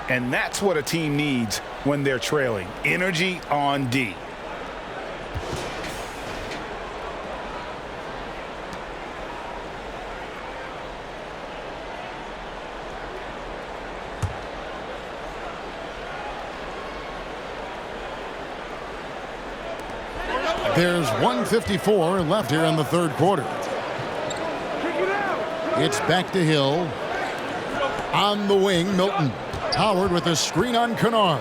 And that's what a team needs when they're trailing. Energy on D. There's 1:54 left here in the third quarter. It's back to Hill. On the wing, Milton. Howard with a screen on Kennard.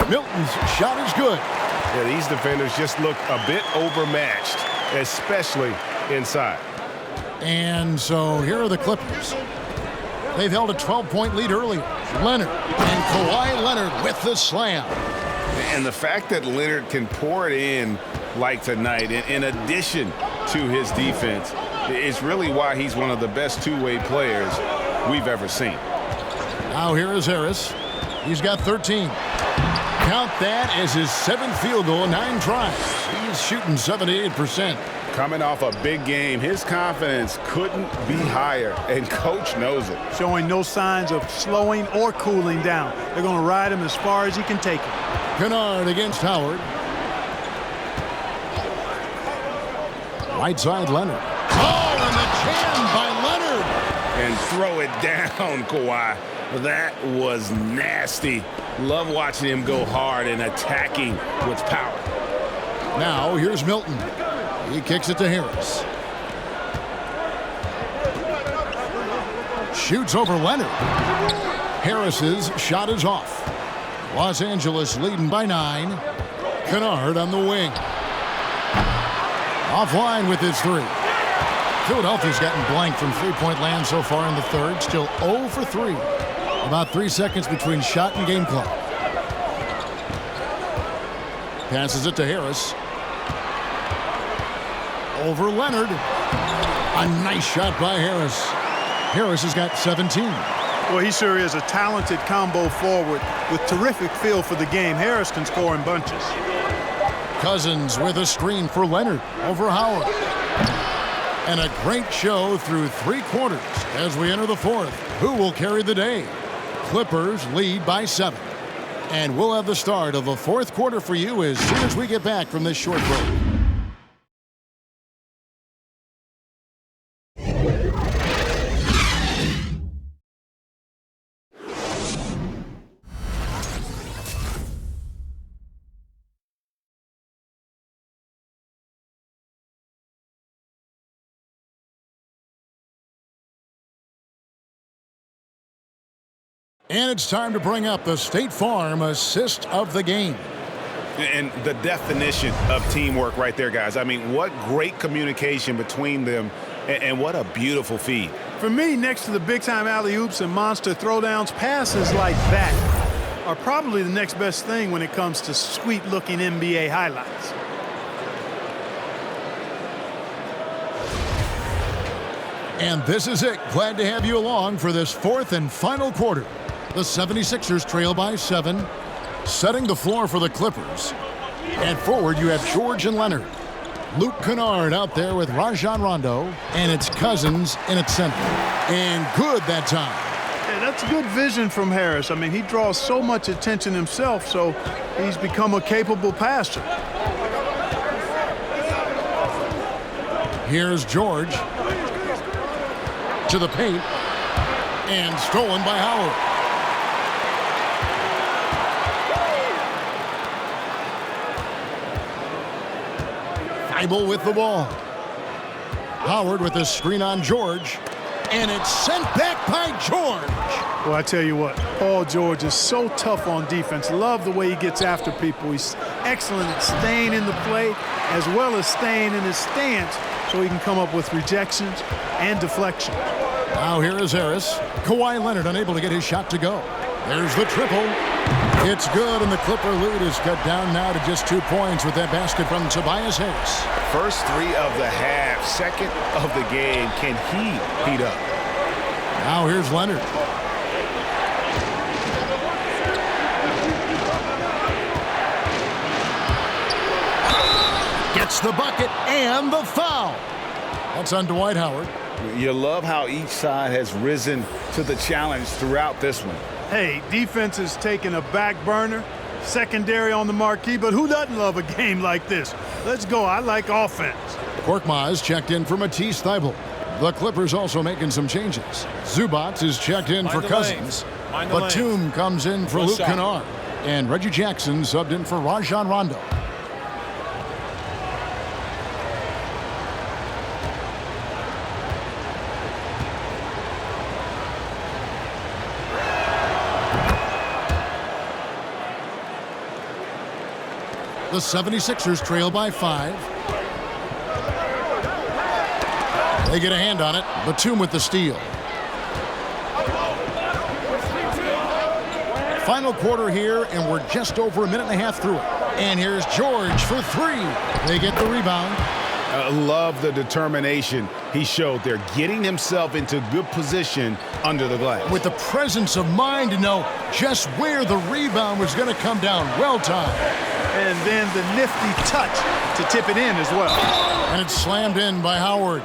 Milton's shot is good. Yeah, these defenders just look a bit overmatched, especially inside. And so here are the Clippers. They've held a 12-point lead earlier. Leonard and Kawhi Leonard with the slam. And the fact that Leonard can pour it in like tonight, in addition to his defense, is really why he's one of the best two-way players we've ever seen. Now here is Harris. He's got 13. Count that as his 7th field goal in 9 tries. He's shooting 78%. Coming off a big game, his confidence couldn't be higher, and coach knows it. Showing no signs of slowing or cooling down. They're going to ride him as far as he can take him. Kennard against Howard. Right side, Leonard. Oh, and the jam by Leonard. And throw it down, Kawhi. That was nasty. Love watching him go hard and attacking with power. Now, here's Milton. He kicks it to Harris. Shoots over Leonard. Harris's shot is off. Los Angeles leading by 9. Kennard on the wing. Offline with his 3. Philadelphia's gotten blank from three-point land so far in the third. Still 0 for 3. About 3 seconds between shot and game clock. Passes it to Harris. Over Leonard. A nice shot by Harris. Harris has got 17. Well, he sure is a talented combo forward with terrific feel for the game. Harris can score in bunches. Cousins with a screen for Leonard over Howard. And a great show through 3 quarters as we enter the fourth. Who will carry the day? Clippers lead by 7. And we'll have the start of the fourth quarter for you as soon as we get back from this short break. And it's time to bring up the State Farm assist of the game. And the definition of teamwork right there, guys. I mean, what great communication between them, and what a beautiful feed. For me, next to the big-time alley-oops and monster throwdowns, passes like that are probably the next best thing when it comes to sweet-looking NBA highlights. And this is it. Glad to have you along for this fourth and final quarter. The 76ers trail by 7, setting the floor for the Clippers. And forward, you have George and Leonard. Luke Kennard out there with Rajon Rondo, and it's Cousins in its center. And good that time. Yeah, that's good vision from Harris. I mean, he draws so much attention himself, so he's become a capable passer. Here's George. To the paint. And stolen by Howard. With the ball. Howard with a screen on George. And it's sent back by George. Well, I tell you what, Paul George is so tough on defense. Love the way he gets after people. He's excellent at staying in the play as well as staying in his stance so he can come up with rejections and deflections. Now here is Harris. Kawhi Leonard unable to get his shot to go. There's the triple. It's good, and the Clipper lead is cut down now to just 2 points with that basket from Tobias Harris. First 3 of the half, second of the game. Can he heat up? Now here's Leonard. Gets the bucket and the foul. That's on Dwight Howard. You love how each side has risen to the challenge throughout this one. Hey, defense is taking a back burner, secondary on the marquee, but who doesn't love a game like this? Let's go. I like offense. Korkmaz checked in for Matisse Thybulle. The Clippers also making some changes. Zubac is checked in for Cousins. Batum comes in for Luke Kennard. And Reggie Jackson subbed in for Rajon Rondo. The 76ers trail by 5. They get a hand on it. Batum with the steal. Final quarter here, and we're just over a minute and a half through it. And here's George for 3. They get the rebound. Love the determination he showed there, getting himself into good position under the glass. With the presence of mind to know just where the rebound was going to come down. Well timed. And then the nifty touch to tip it in as well. And it's slammed in by Howard.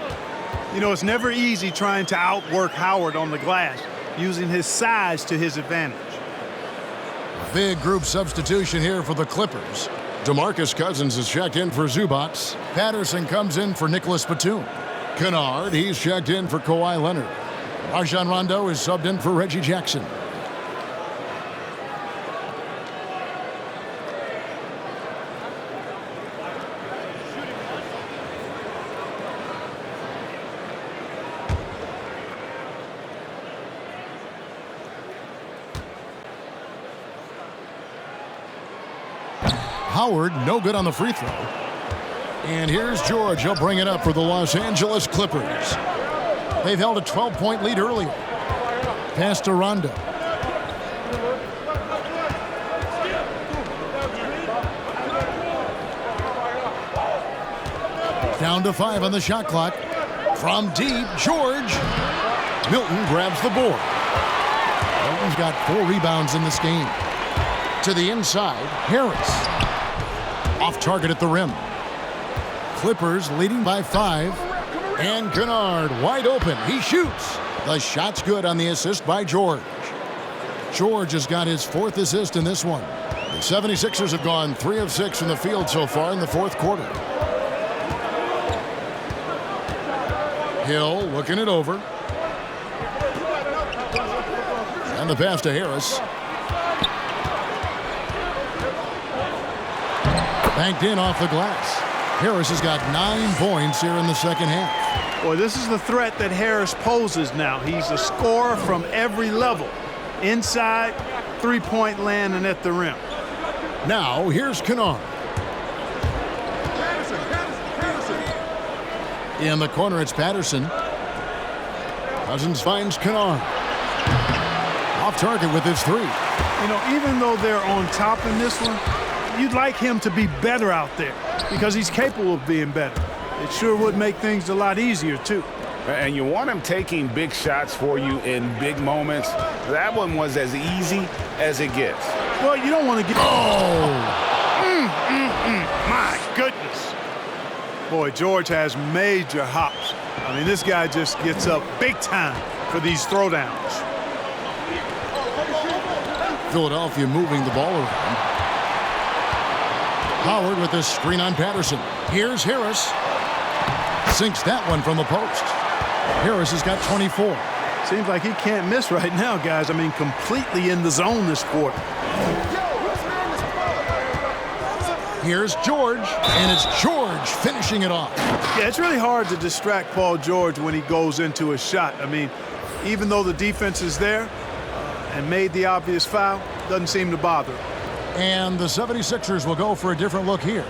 You know, it's never easy trying to outwork Howard on the glass, using his size to his advantage. Big group substitution here for the Clippers. DeMarcus Cousins is checked in for Zubac. Patterson comes in for Nicholas Batum. Kennard, he's checked in for Kawhi Leonard. Rajon Rondo is subbed in for Reggie Jackson. Howard, no good on the free throw. And here's George. He'll bring it up for the Los Angeles Clippers. They've held a 12-point lead earlier. Pass to Rondo. Down to 5 on the shot clock. From deep, George. Milton grabs the board. Milton's got 4 rebounds in this game. To the inside, Harris. Off target at the rim. Clippers leading by 5. And Kennard wide open. He shoots. The shot's good on the assist by George. George has got his 4th assist in this one. The 76ers have gone 3 of 6 from the field so far in the 4th quarter. Hill looking it over. And the pass to Harris. Banked in off the glass. Harris has got 9 points here in the second half. Boy, this is the threat that Harris poses now. He's a scorer from every level. Inside, three-point land, and at the rim. Now, here's Kennard. In the corner, it's Patterson. Cousins finds Kennard. Off target with his 3. You know, even though they're on top in this one, you'd like him to be better out there because he's capable of being better. It sure would make things a lot easier, too. And you want him taking big shots for you in big moments. That one was as easy as it gets. Well, you don't want to get... My goodness. Boy, George has major hops. I mean, this guy just gets up big time for these throwdowns. Philadelphia moving the ball around. Howard with this screen on Patterson. Here's Harris. Sinks that one from the post. Harris has got 24. Seems like he can't miss right now, guys. I mean, completely in the zone this quarter. Here's George, and it's George finishing it off. Yeah, it's really hard to distract Paul George when he goes into a shot. I mean, even though the defense is there and made the obvious foul, doesn't seem to bother him. And the 76ers will go for a different look here.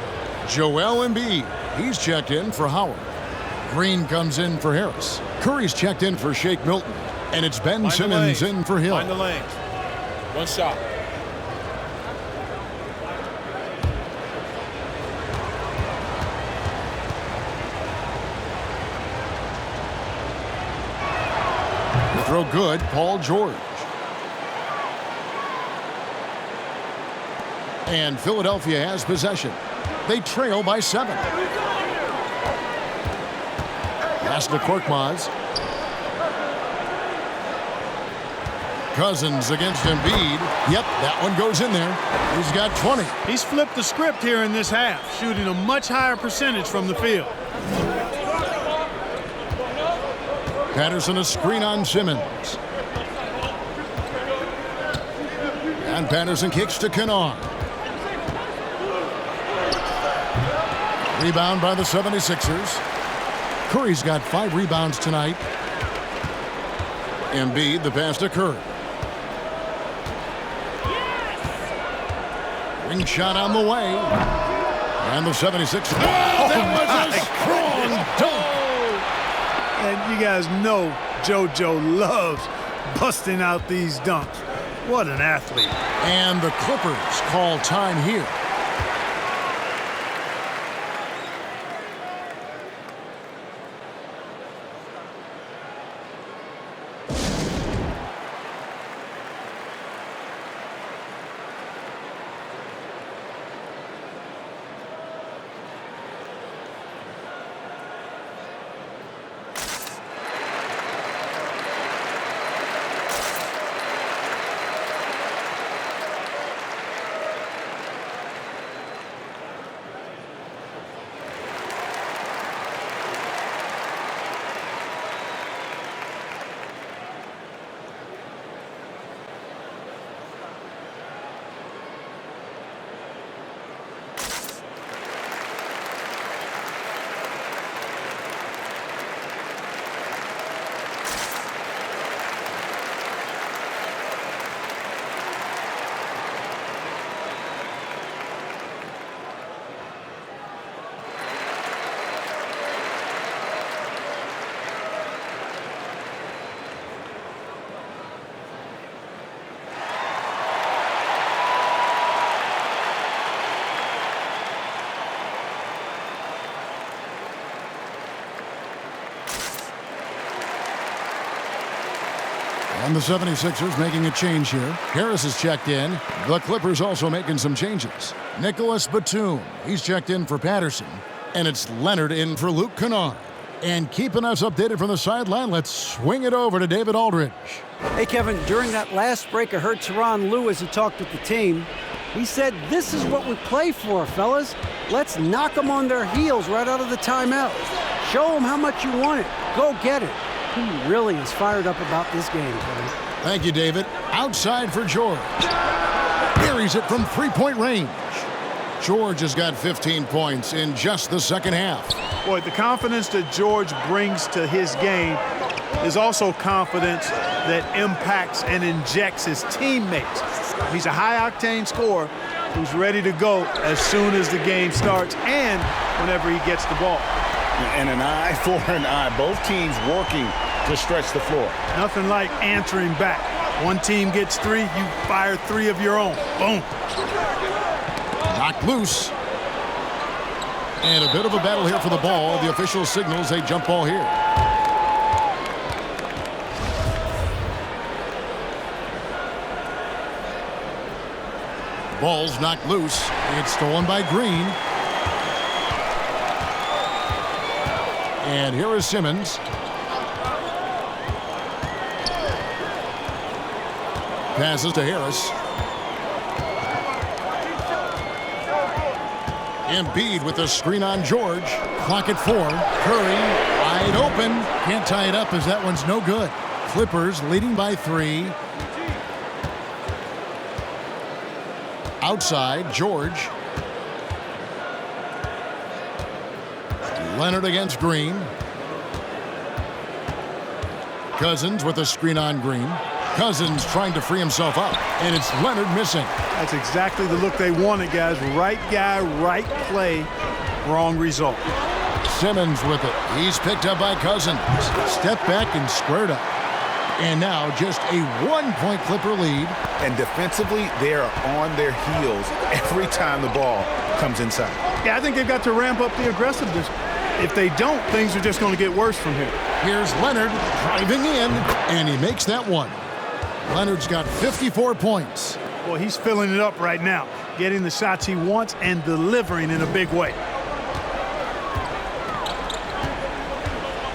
Joel Embiid, he's checked in for Howard. Green comes in for Harris. Curry's checked in for Shake Milton. And it's Ben Simmons in for Hill. Find the lanes. One shot. throw good, Paul George. And Philadelphia has possession. They trail by 7. Pass to Korkmaz. Cousins against Embiid. Yep, that one goes in there. He's got 20. He's flipped the script here in this half, shooting a much higher percentage from the field. Patterson a screen on Simmons. And Patterson kicks to Kennard. Rebound by the 76ers. Curry's got 5 rebounds tonight. Embiid, the pass to Curry. Ring shot on the way. And the 76ers. Oh, that was a strong dunk. And you guys know JoJo loves busting out these dunks. What an athlete. And the Clippers call time here. And the 76ers making a change here. Harris is checked in. The Clippers also making some changes. Nicholas Batum, he's checked in for Patterson. And it's Leonard in for Luke Kennard. And keeping us updated from the sideline, let's swing it over to David Aldridge. Hey, Kevin, during that last break, I heard Tyronn Lue as he talked with the team. He said, this is what we play for, fellas. Let's knock them on their heels right out of the timeout. Show them how much you want it. Go get it. He really is fired up about this game, Kevin. Thank you, David. Outside for George. Buries it from three-point range. George has got 15 points in just the second half. Boy, the confidence that George brings to his game is also confidence that impacts and injects his teammates. He's a high-octane scorer who's ready to go as soon as the game starts and whenever he gets the ball. And an eye for an eye. Both teams working to stretch the floor. Nothing like answering back. One team gets 3, you fire 3 of your own. Boom. Knocked loose. And a bit of a battle here for the ball. The official signals a jump ball here. Ball's knocked loose. It's stolen by Green. And here is Simmons. Passes to Harris. Embiid with the screen on George. Clock at 4. Curry wide open. Can't tie it up as that one's no good. Clippers leading by 3. Outside, George. Leonard against Green. Cousins with a screen on Green. Cousins trying to free himself up, and it's Leonard missing. That's exactly the look they wanted, guys. Right guy, right play, wrong result. Simmons with it. He's picked up by Cousins. Step back and squared up. And now just a 1-point Clipper lead. And defensively, they are on their heels every time the ball comes inside. Yeah, I think they've got to ramp up the aggressiveness. If they don't, things are just going to get worse from here. Here's Leonard driving in, and he makes that one. Leonard's got 54 points. Well, he's filling it up right now, getting the shots he wants and delivering in a big way.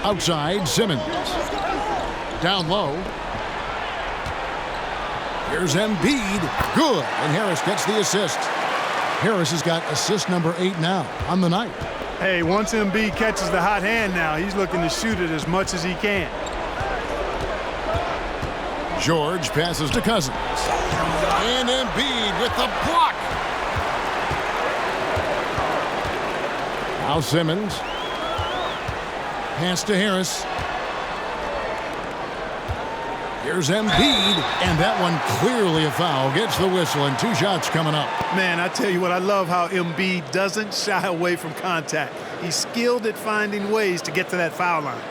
Outside, Simmons. Down low. Here's Embiid. Good. And Harris gets the assist. Harris has got assist number 8 now on the night. Hey, once Embiid catches the hot hand now, he's looking to shoot it as much as he can. George passes to Cousins. And Embiid with the block. Now Simmons. Pass to Harris. Here's Embiid, and that one clearly a foul. Gets the whistle, and 2 shots coming up. Man, I tell you what, I love how Embiid doesn't shy away from contact. He's skilled at finding ways to get to that foul line.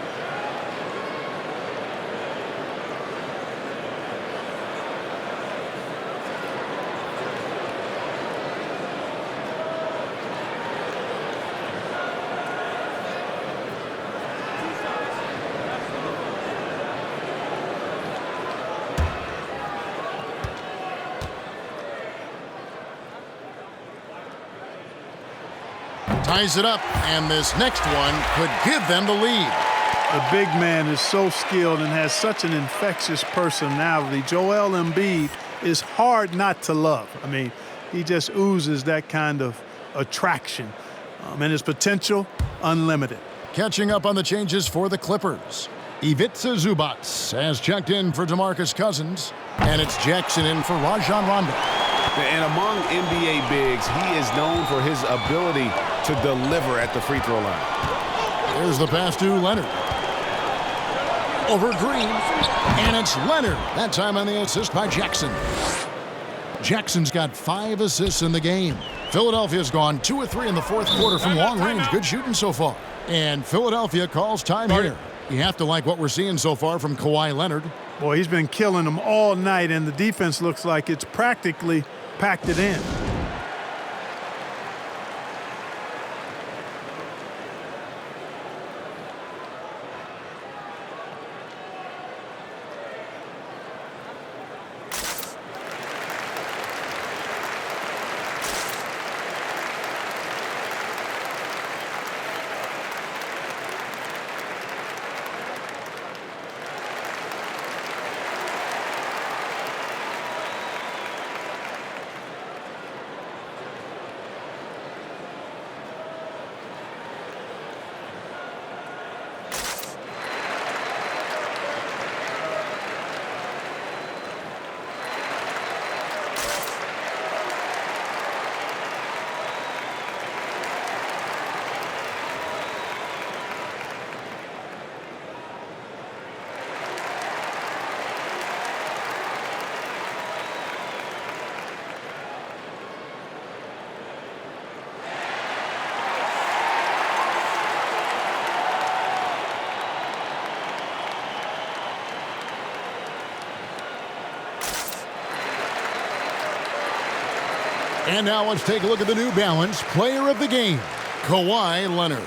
Ties it up, and this next one could give them the lead. The big man is so skilled and has such an infectious personality. Joel Embiid is hard not to love. I mean, he just oozes that kind of attraction. And his potential, unlimited. Catching up on the changes for the Clippers. Ivica Zubac has checked in for DeMarcus Cousins, and it's Jackson in for Rajon Rondo. And among NBA bigs, he is known for his ability to deliver at the free throw line. Here's the pass to Leonard. Over Green, and it's Leonard. That time on the assist by Jackson. Jackson's got 5 assists in the game. Philadelphia's gone 2 of 3 in the fourth quarter from long range. Good shooting so far. And Philadelphia calls time here. You have to like what we're seeing so far from Kawhi Leonard. Boy, he's been killing them all night, and the defense looks like it's practically packed it in. And now let's take a look at the New Balance Player of the Game, Kawhi Leonard.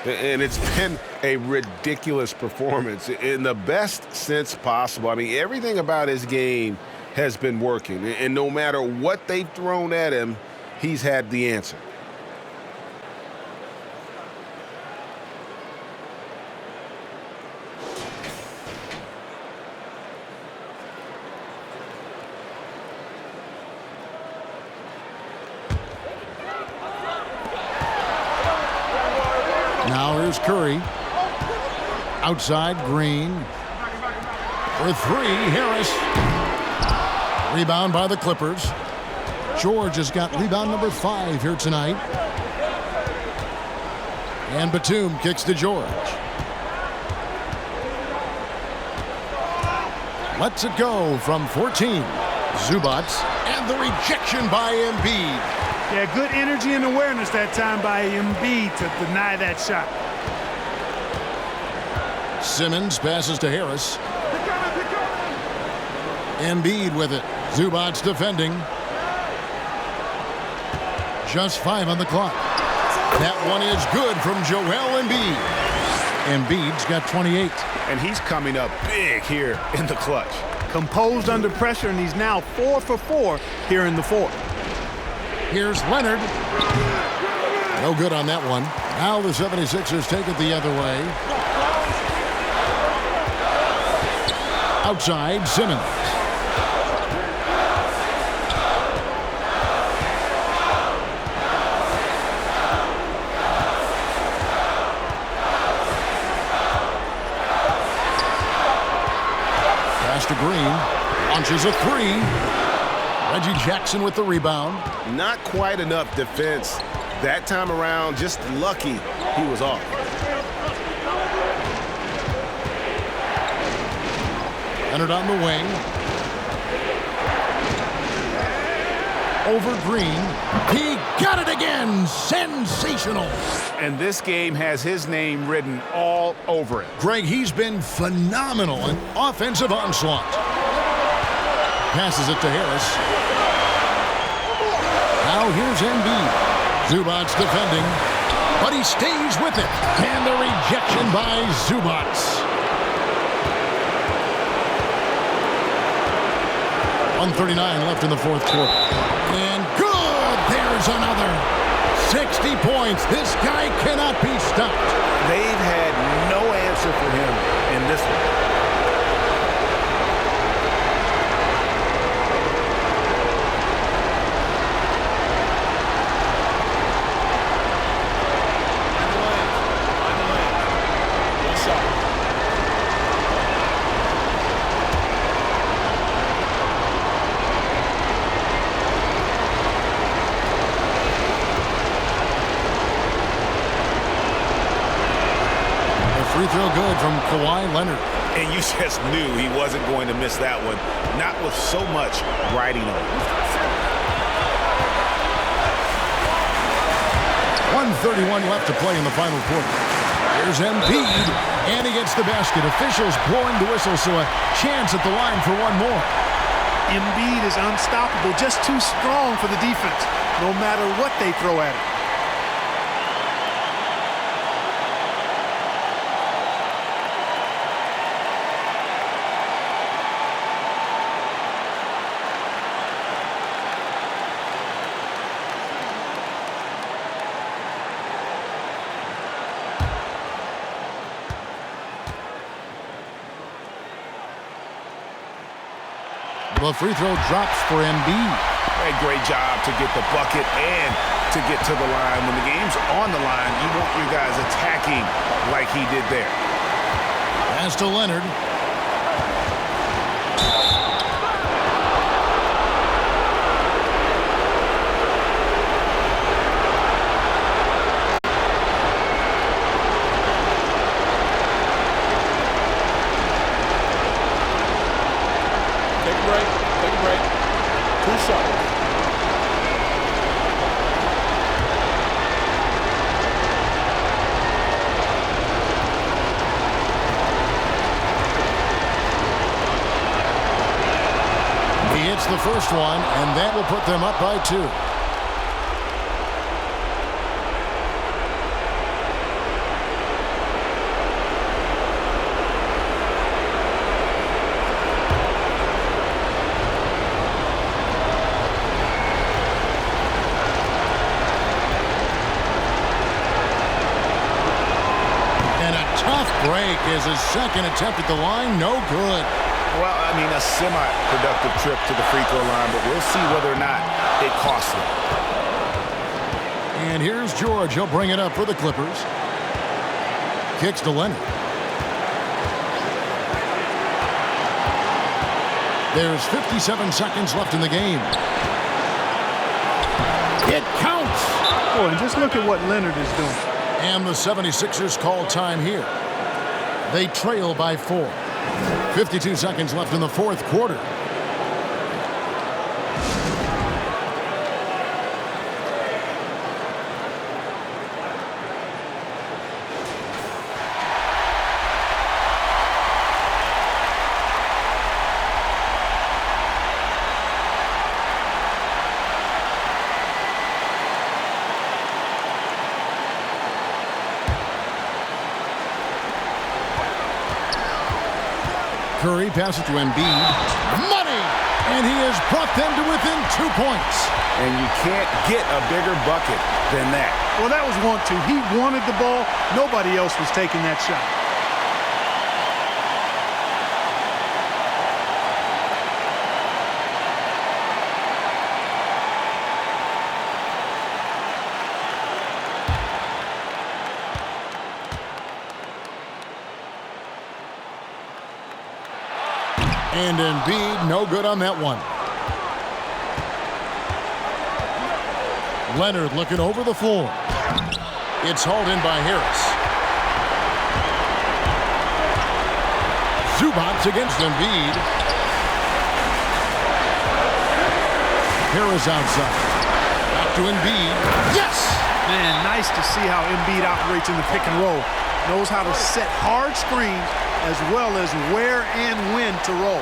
And it's been a ridiculous performance in the best sense possible. I mean, everything about his game has been working. And no matter what they've thrown at him, he's had the answer. Now here's Curry. Outside, Green. For 3, Harris. Rebound by the Clippers. George has got rebound number 5 here tonight. And Batum kicks to George. Lets it go from 14. Zubac, and the rejection by Embiid. Yeah, good energy and awareness that time by Embiid to deny that shot. Simmons passes to Harris. Embiid with it. Zubac defending. Just 5 on the clock. That one is good from Joel Embiid. Embiid's got 28. And he's coming up big here in the clutch. Composed under pressure, and he's now 4 for 4 here in the fourth. Here's Leonard. No good on that one. Now the 76ers take it the other way. Outside, Simmons. Pass to Green. Launches a three. Reggie Jackson with the rebound. Not quite enough defense. That time around, just lucky he was off. Leonard on the wing. Over Green. He got it again. Sensational. And this game has his name written all over it. Greg, he's been phenomenal in offensive onslaught. Passes it to Harris. Now here's Embiid. Zubac defending, but he stays with it. And the rejection by Zubac. .139 left in the fourth quarter. And good! There's another. 60 points. This guy cannot be stopped. They've had no answer for him in this one. Free throw good from Kawhi Leonard. And you just knew he wasn't going to miss that one, not with so much riding on it. 1:31 left to play in the final quarter. Here's Embiid, and he gets the basket. Officials blowing the whistle, so a chance at the line for one more. Embiid is unstoppable, just too strong for the defense, no matter what they throw at him. The free throw drops for Embiid. A great job to get the bucket and to get to the line. When the game's on the line, you want your guys attacking like he did there. Pass to Leonard. The first one, and that will put them up by 2. And a tough break is his second attempt at the line. No good. Well, I mean, a semi-productive trip to the free throw line, but we'll see whether or not it costs him. And here's George. He'll bring it up for the Clippers. Kicks to Leonard. There's 57 seconds left in the game. It counts! Boy, and just look at what Leonard is doing. And the 76ers call time here. They trail by 4. 52 seconds left in the fourth quarter. Curry passes to Embiid. Money! And he has brought them to within 2 points. And you can't get a bigger bucket than that. Well, that was 1-2. He wanted the ball. Nobody else was taking that shot. And Embiid, no good on that one. Leonard looking over the floor. It's hauled in by Harris. Zubac against Embiid. Harris outside. Back to Embiid. Yes! Man, nice to see how Embiid operates in the pick and roll. Knows how to set hard screens as well as where and when to roll.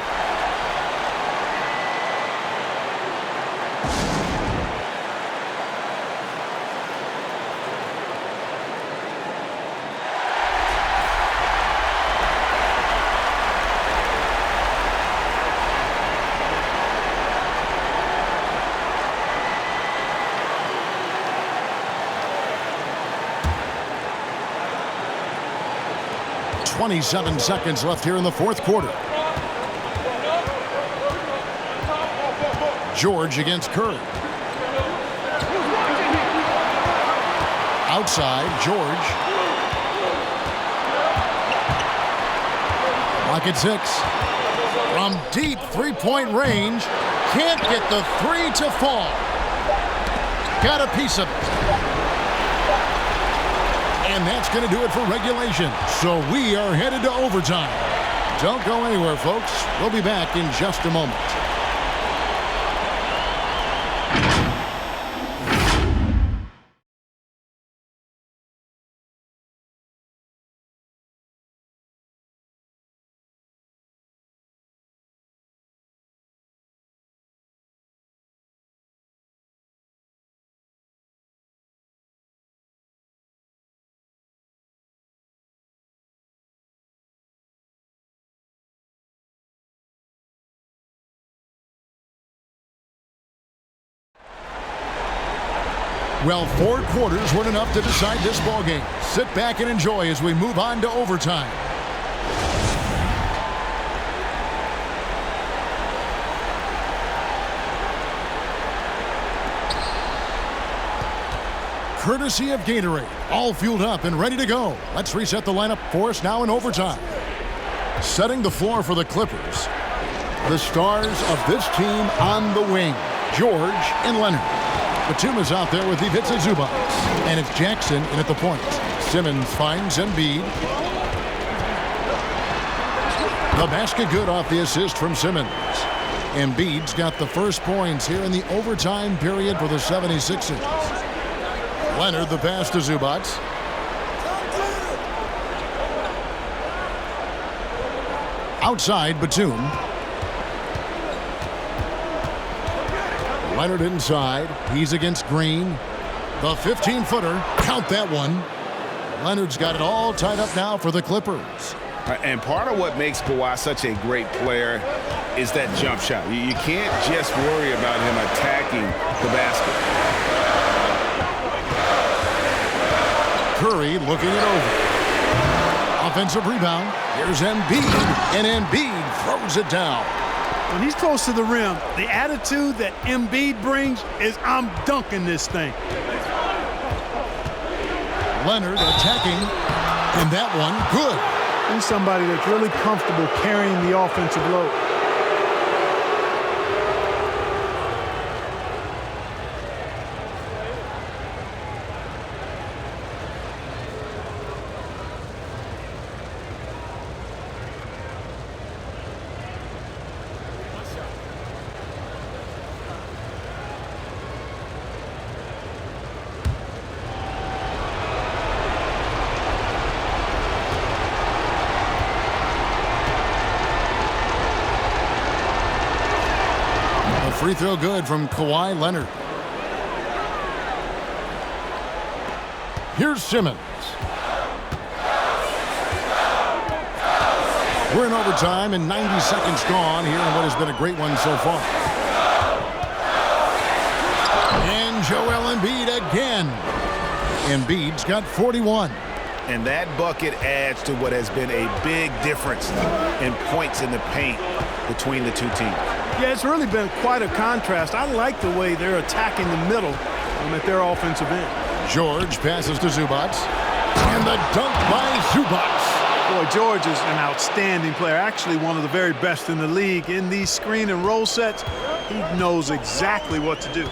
.27 seconds left here in the fourth quarter. George against Curry. Outside, George. Clock at 6. From deep three-point range. Can't get the three to fall. Got a piece of it. And that's going to do it for regulation. So we are headed to overtime. Don't go anywhere, folks. We'll be back in just a moment. Well, 4 quarters weren't enough to decide this ballgame. Sit back and enjoy as we move on to overtime. Courtesy of Gatorade, all fueled up and ready to go. Let's reset the lineup for us now in overtime. Setting the floor for the Clippers, the stars of this team on the wing, George and Leonard. Batum is out there with Ivica Zubac, and it's Jackson in at the point. Simmons finds Embiid. The basket good off the assist from Simmons. Embiid's got the first points here in the overtime period for the 76ers. Leonard the pass to Zubac. Outside, Batum. Leonard inside. He's against Green. The 15-footer. Count that one. Leonard's got it all tied up now for the Clippers. And part of what makes Kawhi such a great player is that jump shot. You can't just worry about him attacking the basket. Curry looking it over. Offensive rebound. Here's Embiid, and Embiid throws it down. When he's close to the rim, the attitude that Embiid brings is, I'm dunking this thing. Leonard attacking, and that one good. He's somebody that's really comfortable carrying the offensive load. Free throw good from Kawhi Leonard. Here's Simmons. We're in overtime and 90 seconds gone here in what has been a great one so far. And Joel Embiid again. Embiid's got 41. And that bucket adds to what has been a big difference in points in the paint between the two teams. Yeah, it's really been quite a contrast. I like the way they're attacking the middle at their offensive end. George passes to Zubac. And the dunk by Zubac. Boy, George is an outstanding player, actually one of the very best in the league. In these screen and roll sets, he knows exactly what to do.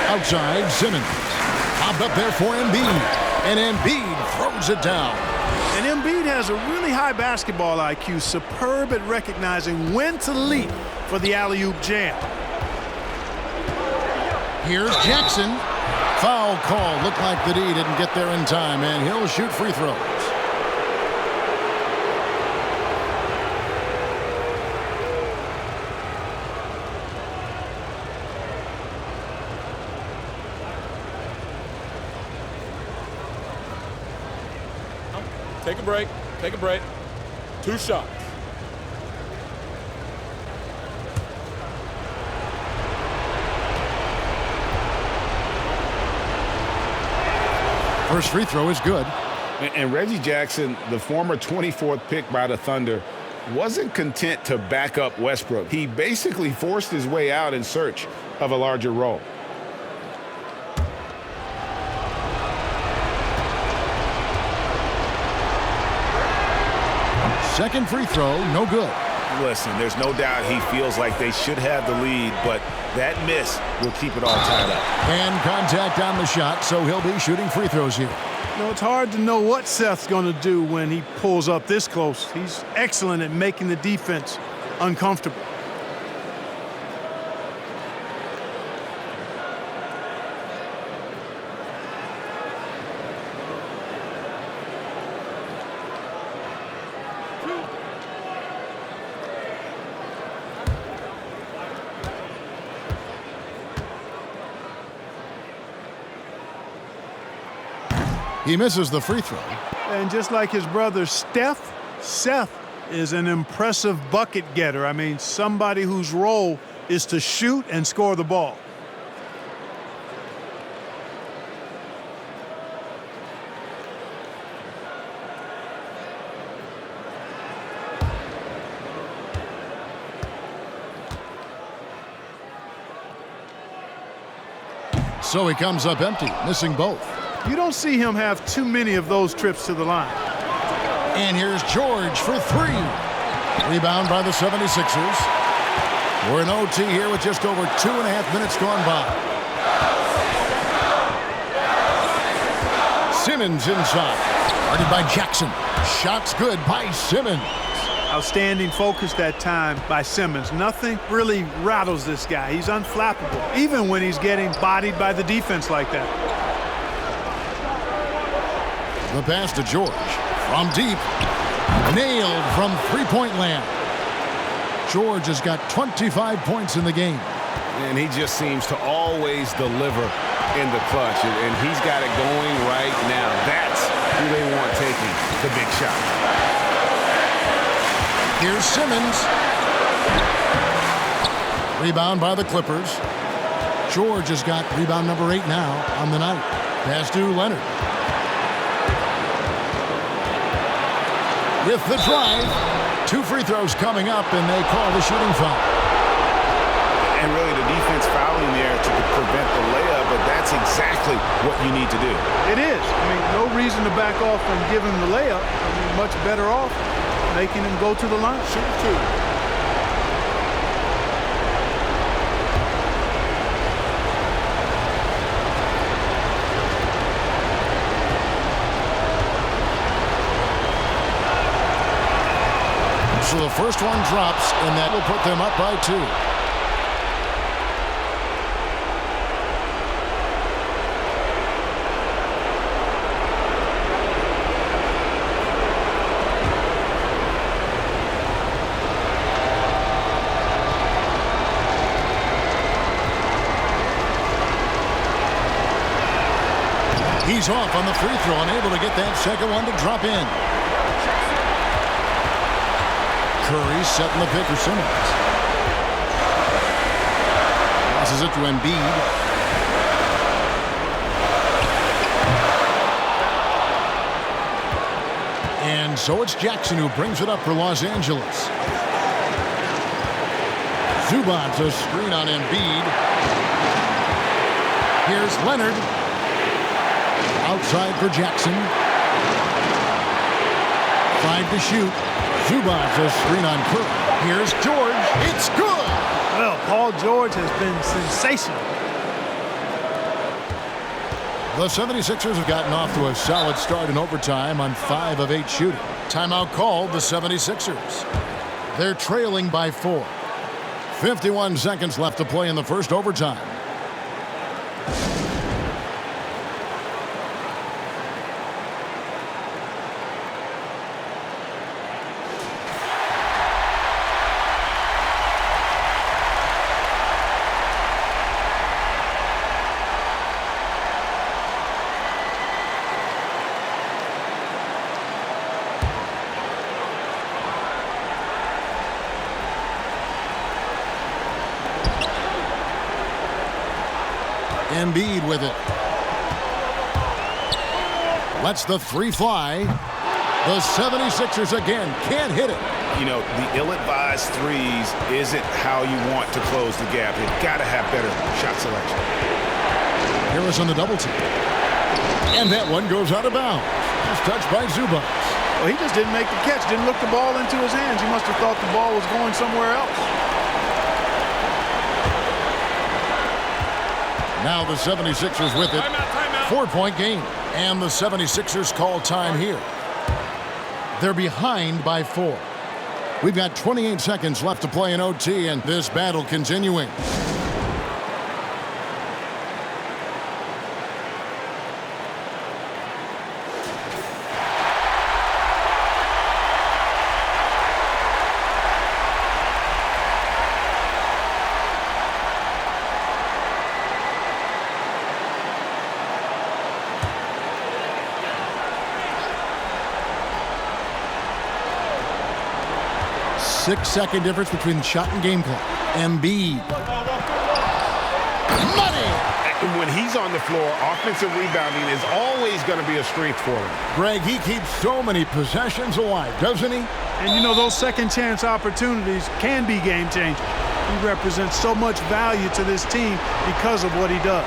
Outside, Simmons. Popped up there for Embiid. And Embiid throws it down. And Embiid has a really high basketball IQ, superb at recognizing when to leap for the alley-oop jam. Here's Jackson. Foul call. Looked like the D didn't get there in time, and he'll shoot free throws. Take a break. Take a break. 2 shots. First free throw is good. And Reggie Jackson, the former 24th pick by the Thunder, wasn't content to back up Westbrook. He basically forced his way out in search of a larger role. Second free throw, no good. Listen, there's no doubt he feels like they should have the lead, but that miss will keep it all tied up. And contact on the shot, so he'll be shooting free throws here. You know, it's hard to know what Seth's going to do when he pulls up this close. He's excellent at making the defense uncomfortable. He misses the free throw. And just like his brother Steph, Seth is an impressive bucket getter. I mean, somebody whose role is to shoot and score the ball. So he comes up empty, missing both. You don't see him have too many of those trips to the line. And here's George for 3. Rebound by the 76ers. We're in OT here with just over 2.5 minutes gone by. Simmons inside. Guarded by Jackson. Shot's good by Simmons. Outstanding focus that time by Simmons. Nothing really rattles this guy. He's unflappable, even when he's getting bodied by the defense like that. The pass to George. From deep. Nailed from three-point land. George has got 25 points in the game. And he just seems to always deliver in the clutch. And he's got it going right now. That's who they want taking the big shot. Here's Simmons. Rebound by the Clippers. George has got rebound number 8 now on the night. Pass to Leonard. With the drive, 2 free throws coming up, and they call the shooting foul. And really the defense fouling there to prevent the layup, but that's exactly what you need to do. It is. I mean, no reason to back off and give him the layup. I mean, much better off making him go to the line. Shoot 2. So the first one drops, and that will put them up by 2. He's off on the free throw and able to get that second one to drop in. Curry setting the pick for Simmons. Passes it to Embiid. And so it's Jackson who brings it up for Los Angeles. Zubac, a screen on Embiid. Here's Leonard. Outside for Jackson. 5 to shoot. Zubac, a screen on Curry. Here's George. It's good. Well, Paul George has been sensational. The 76ers have gotten off to a solid start in overtime on 5 of 8 shooting. Timeout called the 76ers. They're trailing by 4. 51 seconds left to play in the first overtime. Embiid with it. Lets the three fly. The 76ers again can't hit it. You know, the ill-advised threes isn't how you want to close the gap. You've got to have better shot selection. Harris on the double team. And that one goes out of bounds. Just touched by Zubac. Well, he just didn't make the catch. Didn't look the ball into his hands. He must have thought the ball was going somewhere else. Now the 76ers with it. 4-point game. And the 76ers call time here. They're behind by 4. We've got 28 seconds left to play in OT, and this battle continuing. Six-second difference between the shot and game clock. Embiid. Money! When he's on the floor, offensive rebounding is always going to be a strength for him. Greg, he keeps so many possessions alive, doesn't he? And you know, those second-chance opportunities can be game-changing. He represents so much value to this team because of what he does.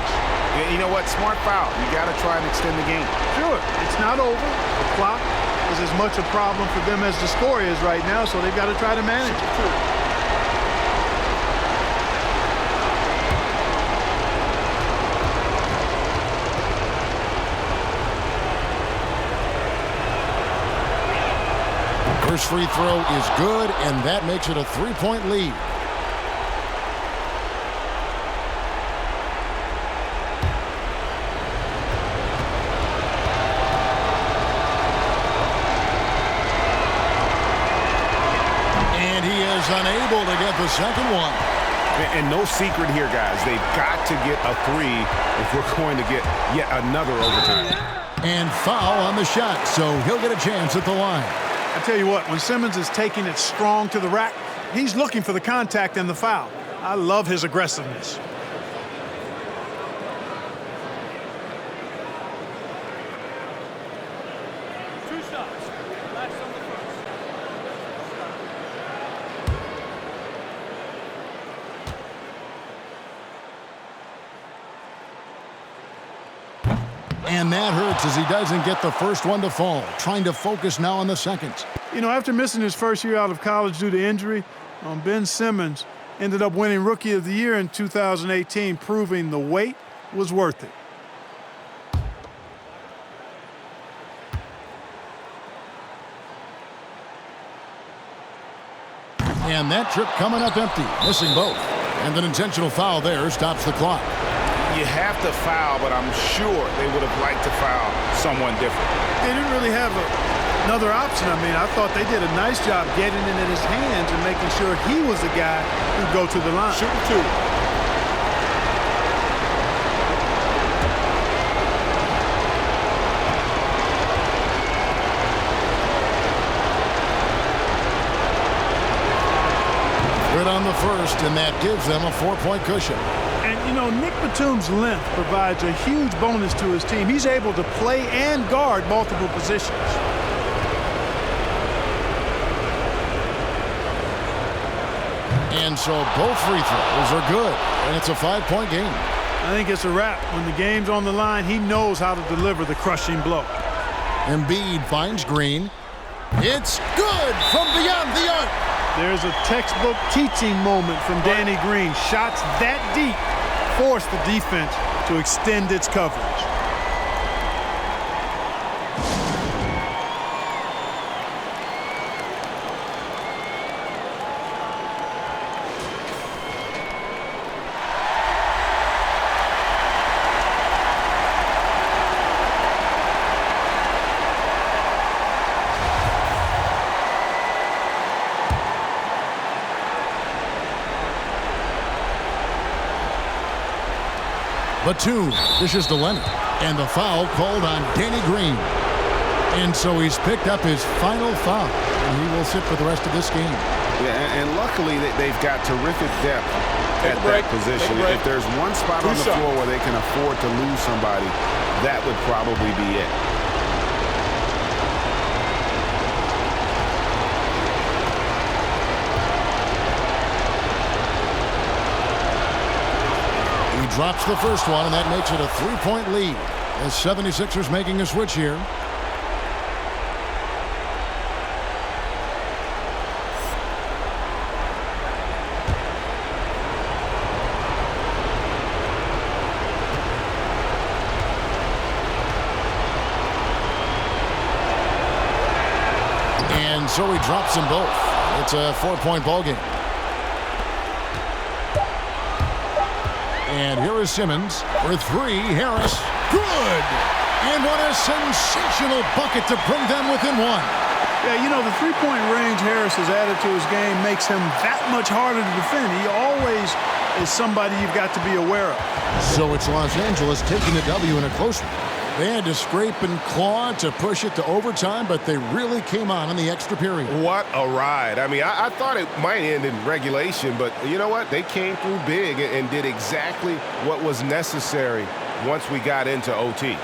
You know what? Smart foul. You got to try and extend the game. Sure. It's not over. The clock is as much a problem for them as the score is right now, so they've got to try to manage it. First free throw is good, and that makes it a 3-point lead. Unable to get the second one. And no secret here, guys. They've got to get a 3 if we're going to get yet another overtime. And foul on the shot, so he'll get a chance at the line. I tell you what, when Simmons is taking it strong to the rack, he's looking for the contact and the foul. I love his aggressiveness. And that hurts as he doesn't get the first one to fall. Trying to focus now on the second. You know, after missing his first year out of college due to injury, Ben Simmons ended up winning Rookie of the Year in 2018, proving the wait was worth it. And that trip coming up empty, missing both. And an intentional foul there stops the clock. You have to foul, but I'm sure they would have liked to foul someone different. They didn't really have another option. I mean, I thought they did a nice job getting it in his hands and making sure he was the guy who'd go to the line. Shooting 2. first, and that gives them a 4-point cushion. And, you know, Nick Batum's length provides a huge bonus to his team. He's able to play and guard multiple positions. And so both free throws are good, and it's a 5-point game. I think it's a wrap. When the game's on the line, he knows how to deliver the crushing blow. Embiid finds Green. It's good from beyond the arc. There's a textbook teaching moment from Danny Green. Shots that deep force the defense to extend its coverage. Batum dishes to Leonard, and the foul called on Danny Green. And so he's picked up his final foul, and he will sit for the rest of this game. Yeah, and luckily they've got terrific depth at that position. If there's one spot on the floor where they can afford to lose somebody, that would probably be it. Drops the first one, and that makes it a 3-point lead. The 76ers making a switch here. And so he drops them both. It's a 4-point ball game. And here is Simmons for three. Harris, good! And what a sensational bucket to bring them within one. Yeah, you know, the three-point range Harris has added to his game makes him that much harder to defend. He always is somebody you've got to be aware of. So it's Los Angeles taking the W in a close one. They had to scrape and claw to push it to overtime, but they really came on in the extra period. What a ride. I mean, I thought it might end in regulation, but you know what? They came through big and did exactly what was necessary once we got into OT.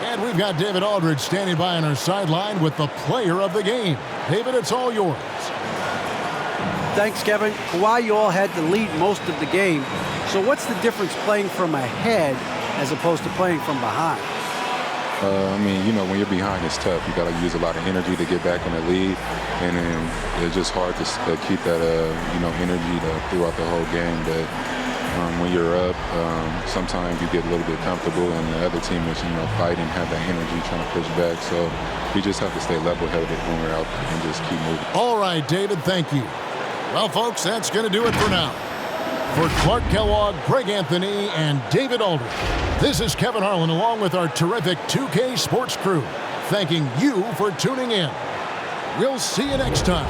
And we've got David Aldridge standing by on our sideline with the player of the game. David, it's all yours. Thanks, Kevin. Kawhi, you all had to lead most of the game. So what's the difference playing from ahead as opposed to playing from behind? I mean, you know, when you're behind, it's tough. You got to use a lot of energy to get back in the lead, and then it's just hard to keep that, you know, energy throughout the whole game. But when you're up, sometimes you get a little bit comfortable, and the other team is, you know, fighting, have that energy, trying to push back. So we just have to stay level-headed when we're out and just keep moving. All right, David, thank you. Well, folks, that's going to do it for now. For Clark Kellogg, Greg Anthony, and David Aldridge, this is Kevin Harlan along with our terrific 2K Sports crew, thanking you for tuning in. We'll see you next time.